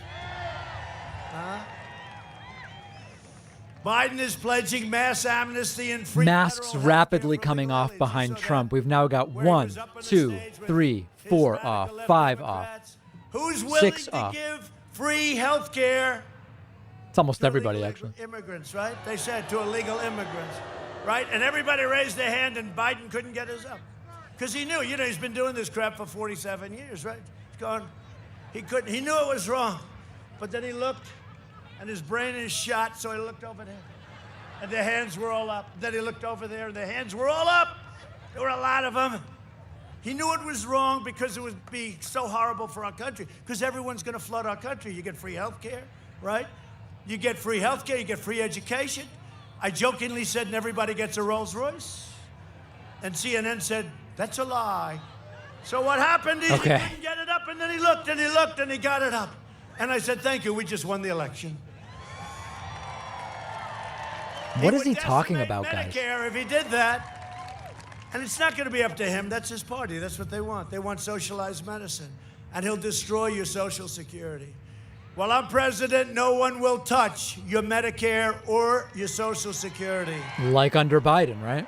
Biden is pledging mass amnesty and free Masks federal rapidly healthcare for coming legal off aliens. behind You saw Trump. that? We've now got Where he 1, was up on the 2, stage with 3, his 4 radical off, left 5 off. Democrats. Who's willing 6 to off. give free health care It's almost to everybody, illegal actually. immigrants, right? They said to illegal immigrants, right? And everybody raised their hand, and Biden couldn't get his up because he knew. You know, he's been doing this crap for 47 years, right? He's gone. He couldn't. He knew it was wrong, but then he looked, and his brain is shot. So he looked over there, and their hands were all up. Then he looked over there, and their hands were all up. There were a lot of them. He knew it was wrong because it would be so horrible for our country. Because everyone's going to flood our country. You get free health care, right? You get free health care. You get free education. I jokingly said, and everybody gets a Rolls Royce. And CNN said, that's a lie. So what happened is he couldn't get it up, and then he looked, and he looked, and he got it up. And I said, thank you, we just won the election. What is he talking about, guys? Medicare if he did that. And it's not going to be up to him. That's his party. That's what they want. They want socialized medicine. And he'll destroy your Social Security. While I'm president, no one will touch your Medicare or your Social Security. Like under Biden, right?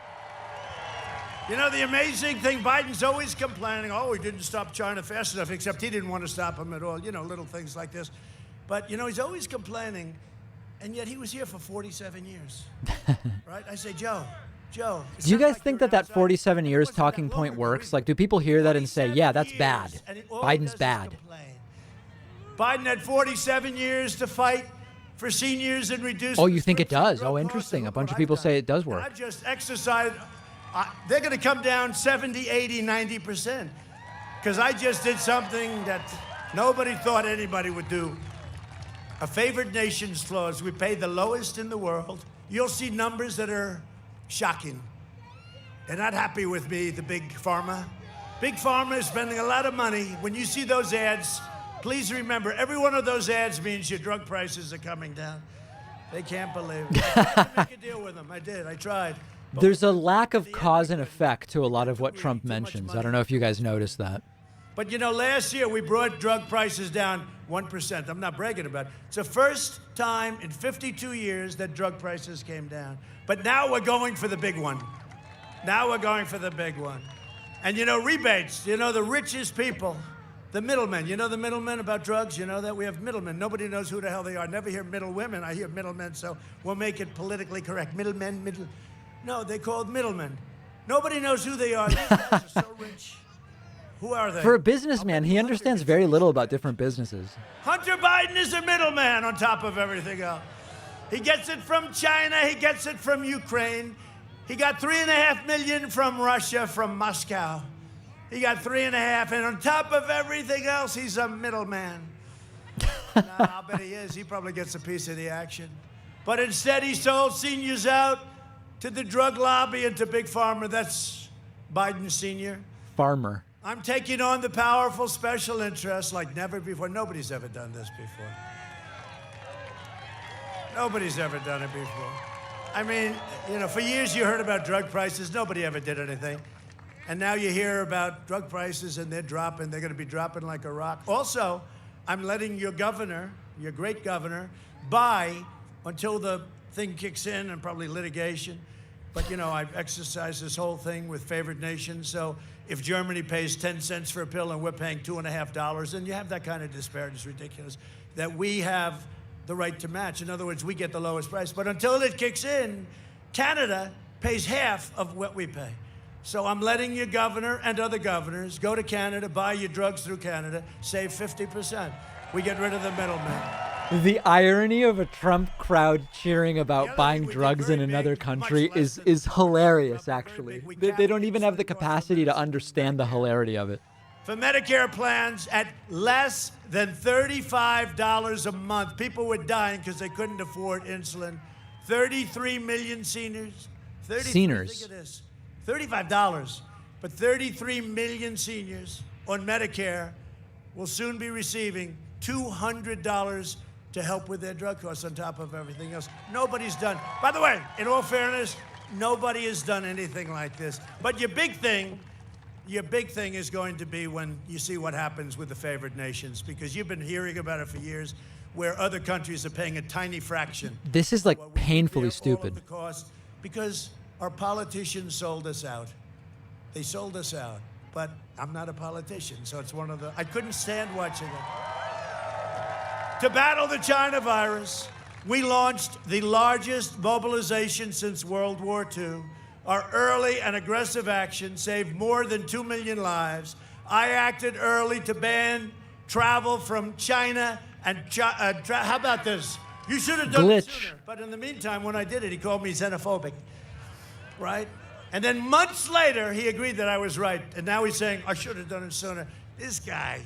You know, the amazing thing, Biden's always complaining, oh, he didn't stop China fast enough, except he didn't want to stop him at all. You know, little things like this. But, you know, he's always complaining, and yet he was here for 47 years. Right? I say, Joe. Do you guys think that 47 years talking point works? Like, do people hear that and say, yeah, that's bad. Biden's bad. Biden had 47 years to fight for seniors and reduce. Oh, you think it does? Oh, interesting. A bunch of people say it does work. I just exercised. They're going to come down 70, 80, 90%. Because I just did something that nobody thought anybody would do. A favored nations clause. We pay the lowest in the world. You'll see numbers that are shocking. They're not happy with me, the big pharma. Big pharma is spending a lot of money. When you see those ads, please remember, every one of those ads means your drug prices are coming down. They can't believe it. I tried to make a deal with them. I did. I tried. But There's a lack of cause and effect to a lot of what Trump mentions. I don't know if you guys noticed that. But, you know, last year we brought drug prices down 1%. I'm not bragging about it. It's the first time in 52 years that drug prices came down. But now we're going for the big one. Now we're going for the big one. And, you know, rebates. You know, the richest people, the middlemen. You know the middlemen about drugs? You know that? We have middlemen. Nobody knows who the hell they are. Never hear middle women. I hear middlemen, so we'll make it politically correct. Middlemen, middle. No, they're called middlemen. Nobody knows who they are. These guys are so rich. Who are they? For a businessman, he understands very little about different businesses. Hunter Biden is a middleman on top of everything else. He gets it from China. He gets it from Ukraine. He got 3.5 million from Russia, from Moscow. He got 3.5, and on top of everything else, he's a middleman. Nah, I'll bet he is. He probably gets a piece of the action. But instead, he sold seniors out to the drug lobby and to Big Pharma. That's Biden Sr. Farmer. I'm taking on the powerful special interests like never before. Nobody's ever done this before. Nobody's ever done it before. I mean, you know, for years you heard about drug prices. Nobody ever did anything. And now you hear about drug prices and they're dropping. They're going to be dropping like a rock. Also, I'm letting your governor, your great governor, buy until the thing kicks in and probably litigation. But, you know, I've exercised this whole thing with favored nations. So if Germany pays 10 cents for a pill and we're paying $2.50, and you have that kind of disparity, it's ridiculous, that we have the right to match. In other words, we get the lowest price. But until it kicks in, Canada pays half of what we pay. So I'm letting your governor and other governors go to Canada, buy your drugs through Canada, save 50%. We get rid of the middleman. The irony of a Trump crowd cheering about buying drugs in another country is hilarious, actually. They don't even have the capacity to understand the hilarity of it. For Medicare plans at less than $35 a month, people were dying because they couldn't afford insulin. 33 million seniors. Seniors. Think of this. $35. But 33 million seniors on Medicare will soon be receiving $200 to help with their drug costs on top of everything else. Nobody's done. By the way, in all fairness, nobody has done anything like this. But your big thing is going to be when you see what happens with the favored nations, because you've been hearing about it for years, where other countries are paying a tiny fraction. This is like painfully stupid. The cost, because our politicians sold us out. They sold us out. But I'm not a politician, so it's one of the. I couldn't stand watching it. To battle the China virus, we launched the largest mobilization since World War II. Our early and aggressive action saved more than 2 million lives. I acted early to ban travel from China and how about this? You should have done it sooner. But in the meantime, when I did it, he called me xenophobic, right? And then months later, he agreed that I was right. And now he's saying, I should have done it sooner. This guy.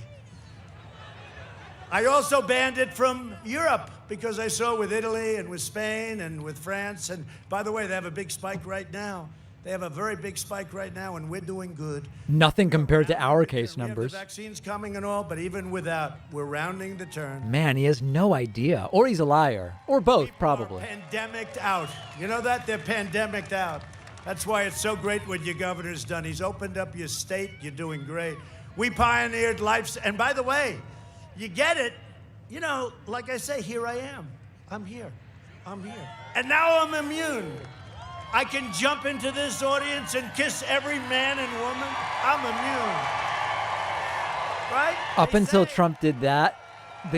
I also banned it from Europe because I saw with Italy and with Spain and with France. And by the way, they have a big spike right now. They have a very big spike right now, and we're doing good. Nothing compared to our case numbers. We have the vaccines coming and all, but even without, we're rounding the turn. Man, he has no idea. Or he's a liar. Or both, probably. Pandemicked out. You know that? They're pandemicked out. That's why it's so great what your governor's done. He's opened up your state. You're doing great. We pioneered life. And by the way, you get it. You know, like I say, here I am. I'm here. I'm here. And now I'm immune. I can jump into this audience and kiss every man and woman. I'm immune. Right? Up until Trump did that,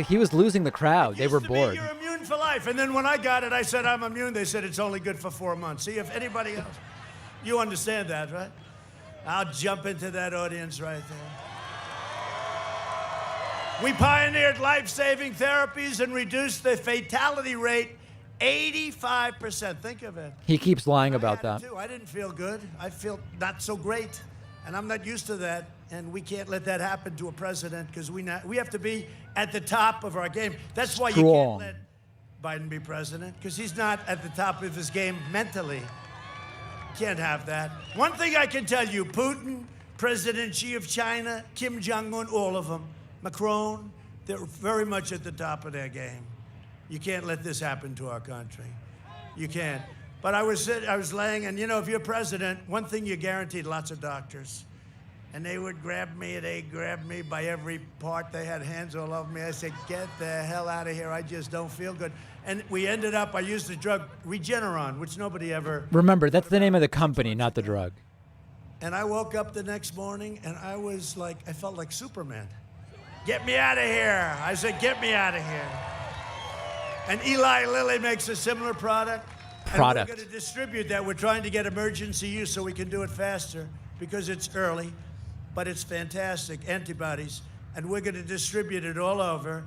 he was losing the crowd. They were bored. You're immune for life. And then when I got it, I said I'm immune. They said it's only good for 4 months. See if anybody else. You understand that, right? I'll jump into that audience right there. We pioneered life-saving therapies and reduced the fatality rate 85%. Think of it. He keeps lying about that. I didn't feel good. I feel not so great. And I'm not used to that. And we can't let that happen to a president because we have to be at the top of our game. That's why you can't let Biden be president, because he's not at the top of his game mentally. Can't have that. One thing I can tell you, Putin, President Xi of China, Kim Jong-un, all of them, Macron, they're very much at the top of their game. You can't let this happen to our country. You can't. But I was laying, and you know, if you're president, one thing you're guaranteed, lots of doctors. And they would grab me by every part. They had hands all over me. I said, get the hell out of here. I just don't feel good. And we ended up, I used the drug Regeneron, which nobody ever... Remember, that's the name of the company, not the drug. And I woke up the next morning, and I was like, I felt like Superman. Get me out of here. I said, get me out of here. And Eli Lilly makes a similar product. And we're going to distribute that. We're trying to get emergency use so we can do it faster because it's early, but it's fantastic, antibodies. And we're going to distribute it all over.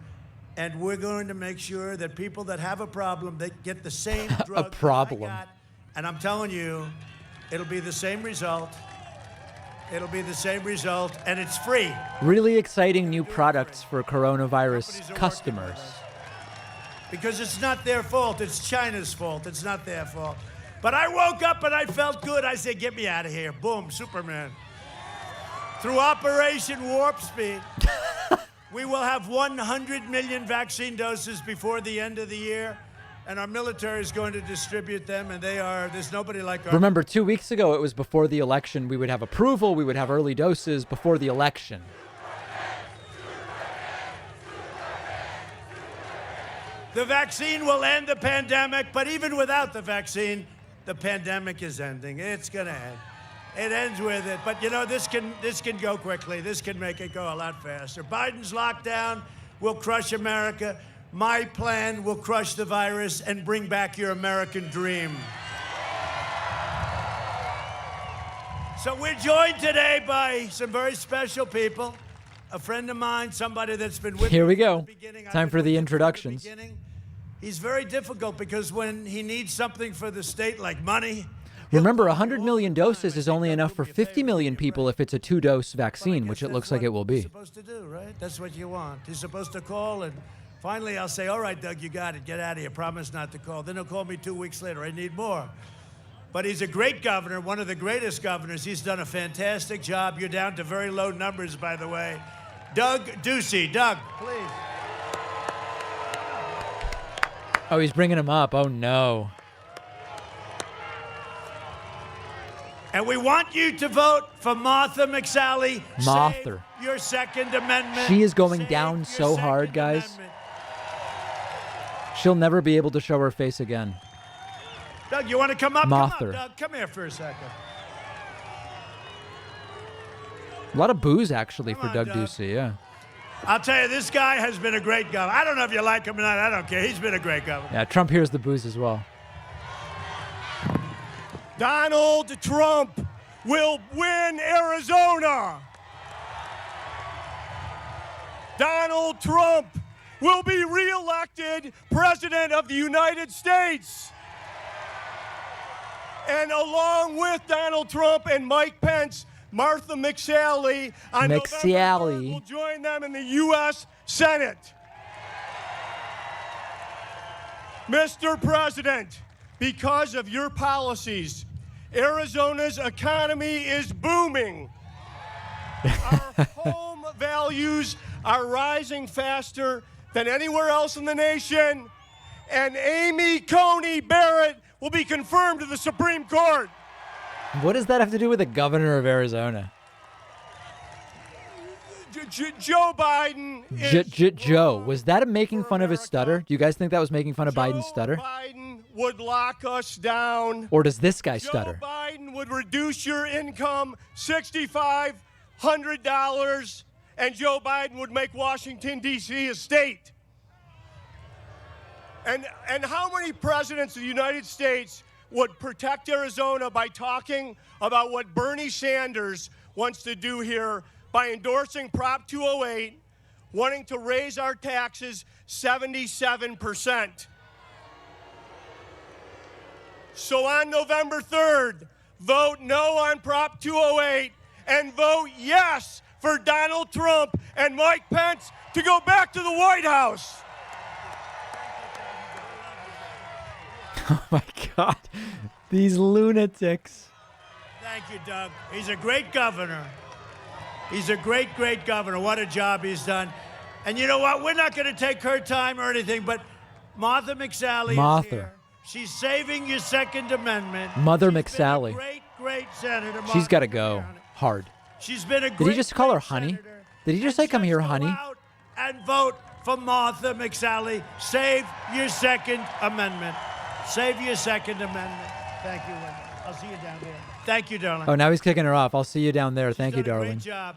And we're going to make sure that people that have a problem, they get the same drug a problem. that I got. And I'm telling you, it'll be the same result. It'll be the same result, and it's free. Really exciting new products for coronavirus customers. Because it's not their fault. It's China's fault. It's not their fault. But I woke up and I felt good. I said, get me out of here. Boom, Superman. Through Operation Warp Speed, we will have 100 million vaccine doses before the end of the year. And our military is going to distribute them, and there's nobody like our... Remember, 2 weeks ago, it was before the election. We would have approval. We would have early doses before the election. The vaccine will end the pandemic, but even without the vaccine, the pandemic is ending. It's going to end. It ends with it. But, you know, this can go quickly. This can make it go a lot faster. Biden's lockdown will crush America. My plan will crush the virus and bring back your American dream. So we're joined today by some very special people. A friend of mine, somebody that's been with me Here we from go. the beginning. Time for the introductions. He's very difficult because when he needs something for the state, like money... Remember, 100 million doses is only enough for 50 million people if it's a 2-dose vaccine, which it looks like it will be. He's supposed to do, right? That's what you want. He's supposed to call, and finally I'll say, all right, Doug, you got it. Get out of here. Promise not to call. Then he'll call me 2 weeks later. I need more. But he's a great governor, one of the greatest governors. He's done a fantastic job. You're down to very low numbers, by the way. Doug Ducey. Doug, please. Oh, he's bringing him up. Oh, no. And we want you to vote for Martha McSally. Martha. Save your Second Amendment. She is going Save down your so Second hard, guys. Amendment. She'll never be able to show her face again. Doug, you want to come up? Martha. Come up, Doug. Come here for a second. A lot of boos, actually, Come for on, Doug Doug. Ducey, yeah. I'll tell you, this guy has been a great governor. I don't know if you like him or not. I don't care. He's been a great governor. Yeah, Trump hears the boos as well. Donald Trump will win Arizona. Donald Trump will be reelected President of the United States. And along with Donald Trump and Mike Pence, Martha McSally on November 3rd will join them in the U.S. Senate. Mr. President, because of your policies, Arizona's economy is booming. Our home values are rising faster than anywhere else in the nation, and Amy Coney Barrett will be confirmed to the Supreme Court. What does that have to do with the governor of Arizona? Joe Biden Joe, was that a making fun of his stutter? Do you guys think that was making fun of Biden's stutter? Biden would lock us down. Or does this guy stutter? Joe Biden would reduce your income $6,500, and Joe Biden would make Washington, D.C. a state. And how many presidents of the United States would protect Arizona by talking about what Bernie Sanders wants to do here by endorsing Prop 208, wanting to raise our taxes 77%. So on November 3rd, vote no on Prop 208 and vote yes for Donald Trump and Mike Pence to go back to the White House. Oh, my God. These lunatics. Thank you, Doug. He's a great governor. He's a great, great governor. What a job he's done. And you know what? We're not going to take her time or anything, but Martha McSally Martha. is here. She's saving your Second Amendment. Mother She's McSally. been a great senator. She's got to go hard. She's been a great Did he just call her great honey? senator. Did he just say, come here, honey? Go out and vote for Martha McSally. Save your Second Amendment. Save your Second Amendment. Thank you, Wendy. I'll see you down there. Thank you, darling. Oh, now he's kicking her off. I'll see you down there. Thank you, She's done a darling. Great job.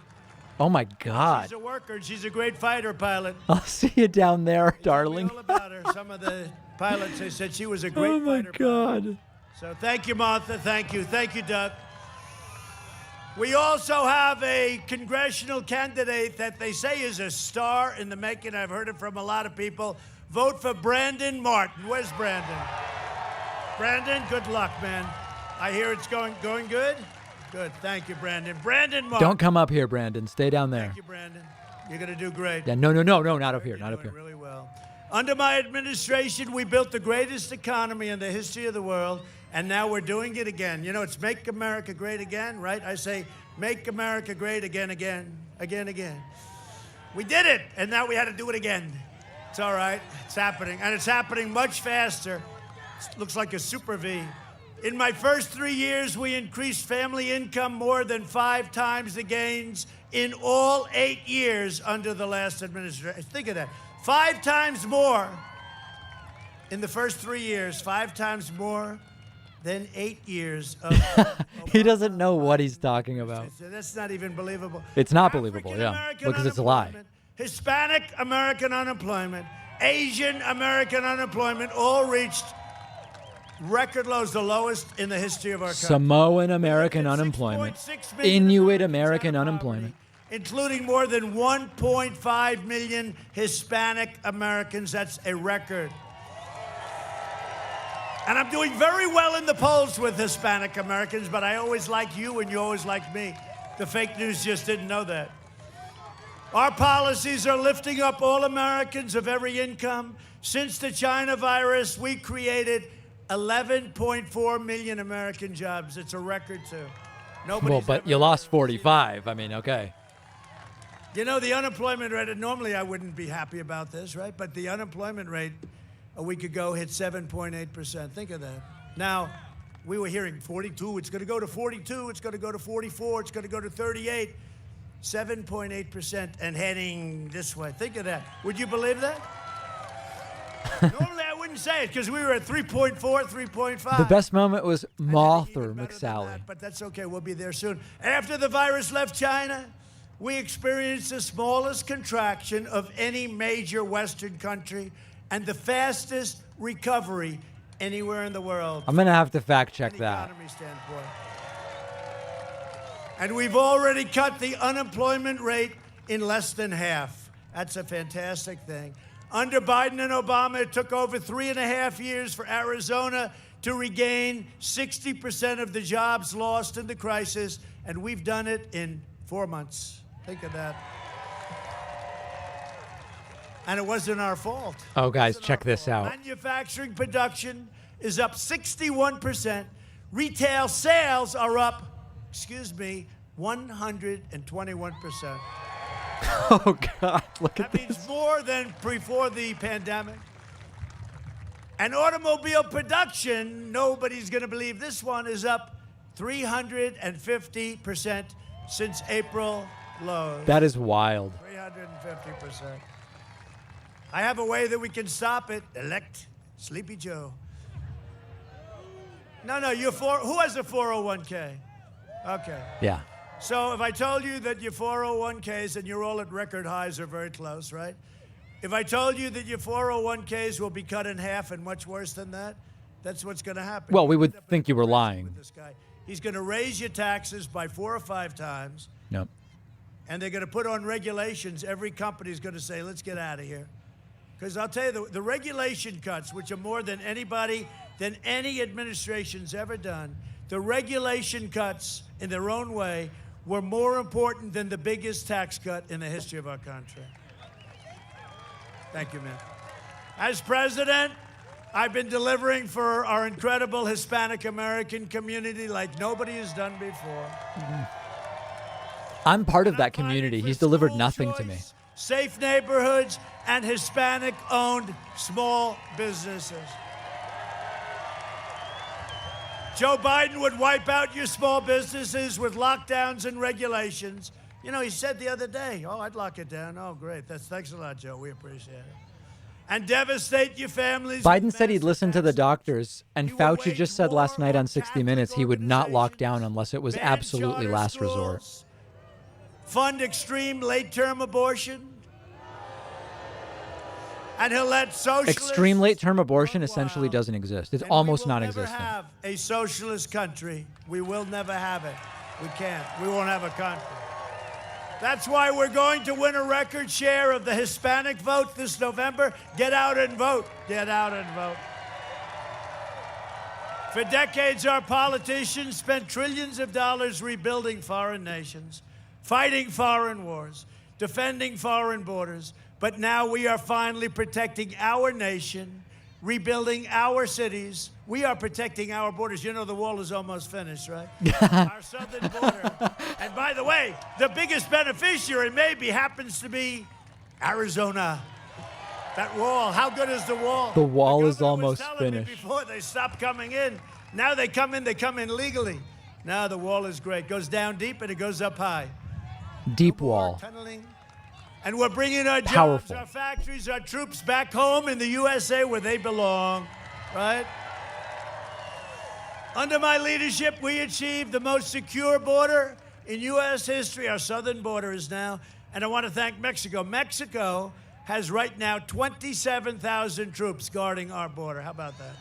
Oh, my God. She's a worker, and she's a great fighter pilot. I'll see you down there, darling. All about her. Some of the pilots, they said she was a great Oh, my fighter pilot. God. So thank you, Martha. Thank you. Thank you, Doug. We also have a congressional candidate that they say is a star in the making. I've heard it from a lot of people. Vote for Brandon Martin. Where's Brandon? Brandon, good luck, man. I hear it's going good. Good. Thank you, Brandon. Brandon Martin. Don't come up here, Brandon. Stay down there. Thank you, Brandon. You're going to do great. Yeah, no, not up here, not up here. Really well. Under my administration, we built the greatest economy in the history of the world, and now we're doing it again. You know, it's Make America Great Again, right? I say, Make America Great again. We did it, and now we had to do it again. It's all right. It's happening, and it's happening much faster. It looks like a super V. In my first 3 years, we increased family income more than 5 times the gains in all 8 years under the last administration. Think of that. 5 times more in the first 3 years, 5 times more than 8 years of He doesn't know what he's talking about. That's not even believable. It's not believable, yeah, African-American because it's a lie. unemployment, Hispanic American unemployment, Asian American unemployment all reached record lows, the lowest in the history of our country. Samoan American unemployment, 6.6 million Inuit American unemployment. including more than 1.5 million Hispanic Americans. That's a record. And I'm doing very well in the polls with Hispanic Americans, but I always like you and you always like me. The fake news just didn't know that. Our policies are lifting up all Americans of every income. Since the China virus, we created 11.4 million American jobs. It's a record, too. Well, but you lost 45. I mean, okay. You know, the unemployment rate, and normally I wouldn't be happy about this, right? But the unemployment rate a week ago hit 7.8%. Think of that. Now, we were hearing 42. It's going to go to 42. It's going to go to 44. It's going to go to 38. 7.8% and heading this way. Think of that. Would you believe that? Normally I wouldn't say it because we were at 3.4, 3.5. The best moment was Martha McSally. But that's okay. We'll be there soon. After the virus left China, we experienced the smallest contraction of any major Western country and the fastest recovery anywhere in the world. I'm going to have to fact check that. Economy standpoint. And we've already cut the unemployment rate in less than half. That's a fantastic thing. Under Biden and Obama, it took over 3.5 years for Arizona to regain 60% of the jobs lost in the crisis, and we've done it in 4 months. Think of that. And it wasn't our fault. Oh, guys, check this out. Manufacturing production is up 61%. Retail sales are up, 121%. Oh, God, look at That means more than before the pandemic. And automobile production, nobody's going to believe this one, is up 350% since April lows. That is wild. 350%. I have a way that we can stop it. Elect Sleepy Joe. No, who has a 401k? Okay. Yeah. So if I told you that your 401ks, and you're all at record highs or very close, right? If I told you that your 401ks will be cut in half and much worse than that, that's what's going to happen. Well, we would think you were lying. This guy. He's going to raise your taxes by 4 or 5 times. Nope. And they're going to put on regulations. Every company's going to say, let's get out of here. Because I'll tell you, the regulation cuts, which are more than any administration's ever done, the regulation cuts in their own way were more important than the biggest tax cut in the history of our country. Thank you, man. As president, I've been delivering for our incredible Hispanic American community like nobody has done before. I'm part of that community. He's delivered nothing to me. safe neighborhoods, and Hispanic-owned small businesses. Joe Biden would wipe out your small businesses with lockdowns and regulations. You know, he said the other day, oh, I'd lock it down. Oh, great. Thanks a lot, Joe. We appreciate it. And devastate your families. Biden said he'd listen to the doctors, and Fauci just said last night on 60 Minutes he would not lock down unless it was absolutely last resort. Fund extreme late-term abortion. And he'll let socialists... Extreme late-term abortion essentially doesn't exist. It's almost non-existent. We will never have a socialist country. We will never have it. We can't. We won't have a country. That's why we're going to win a record share of the Hispanic vote this November. Get out and vote. Get out and vote. For decades, our politicians spent trillions of dollars rebuilding foreign nations, fighting foreign wars, defending foreign borders. But now we are finally protecting our nation, rebuilding our cities. We are protecting our borders. You know, the wall is almost finished, right? Our southern border. And by the way, the biggest beneficiary maybe happens to be Arizona. That wall, how good is the wall? The wall is almost finished. Before they stopped coming in. Now they come in legally. Now the wall is great. Goes down deep and it goes up high. Deep wall. Tunneling. And we're bringing our jobs, our factories, our troops back home in the USA where they belong, right? Under my leadership, we achieved the most secure border in U.S. history. Our southern border is now, and I want to thank Mexico. Mexico has right now 27,000 troops guarding our border. How about that?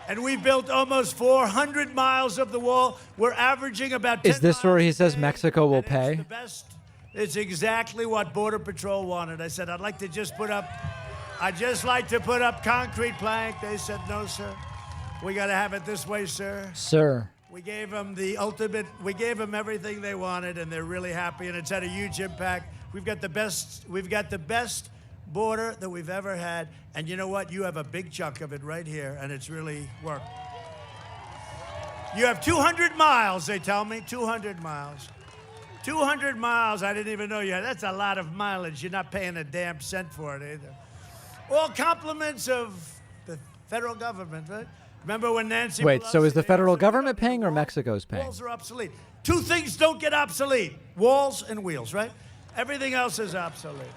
And we've built almost 400 miles of the wall. We're averaging about 10 Is this where he says Mexico will pay? It's the best. It's exactly what Border Patrol wanted. I said, I'd just like to put up concrete plank. They said, no, sir. We got to have it this way, sir. Sir. We gave them the ultimate, we gave them everything they wanted, and they're really happy, and it's had a huge impact. We've got the best border that we've ever had, and you know what? You have a big chunk of it right here, and it's really worked. You have 200 miles, they tell me, 200 miles. 200 miles, I didn't even know you had. That's a lot of mileage. You're not paying a damn cent for it either. All compliments of the federal government, right? Remember when Nancy Wait, Pelosi, so is the federal government paying or Mexico's paying? Walls are obsolete. Two things don't get obsolete, walls and wheels, right? Everything else is obsolete.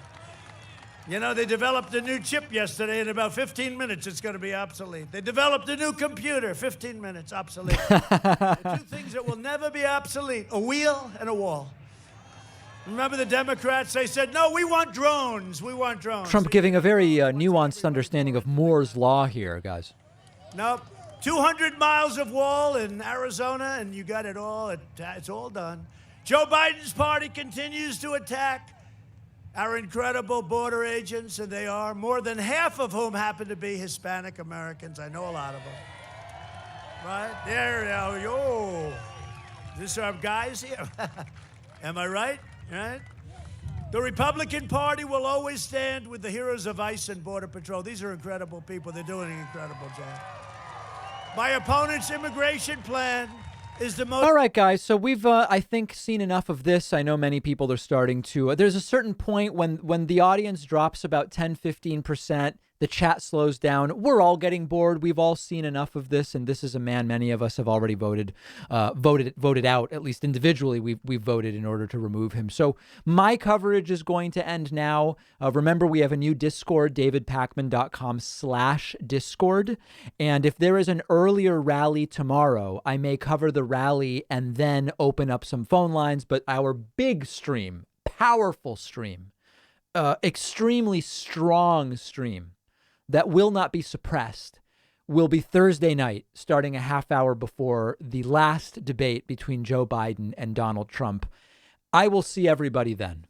You know, they developed a new chip yesterday. In about 15 minutes, it's going to be obsolete. They developed a new computer. 15 minutes, obsolete. The two things that will never be obsolete, a wheel and a wall. Remember the Democrats? They said, no, we want drones. We want drones. Trump giving a very nuanced understanding of Moore's Law here, guys. Nope. 200 miles of wall in Arizona, and you got it all. It's all done. Joe Biden's party continues to attack our incredible border agents, and they are, more than half of whom happen to be Hispanic Americans. I know a lot of them. Right? There, yo. These are guys here. Am I right? Right? The Republican Party will always stand with the heroes of ICE and Border Patrol. These are incredible people. They're doing an incredible job. My opponent's immigration plan is the most... All right, guys. So we've, I think, seen enough of this. I know many people are starting to... there's a certain point when the audience drops about 10, 15%, the chat slows down. We're all getting bored. We've all seen enough of this, and this is a man many of us have already voted out. At least individually, we've voted in order to remove him. So my coverage is going to end now. Remember, we have a new Discord, davidpakman.com/Discord. And if there is an earlier rally tomorrow, I may cover the rally and then open up some phone lines. But our big stream, powerful stream, extremely strong stream, that will not be suppressed, will be Thursday night, starting a half hour before the last debate between Joe Biden and Donald Trump. I will see everybody then.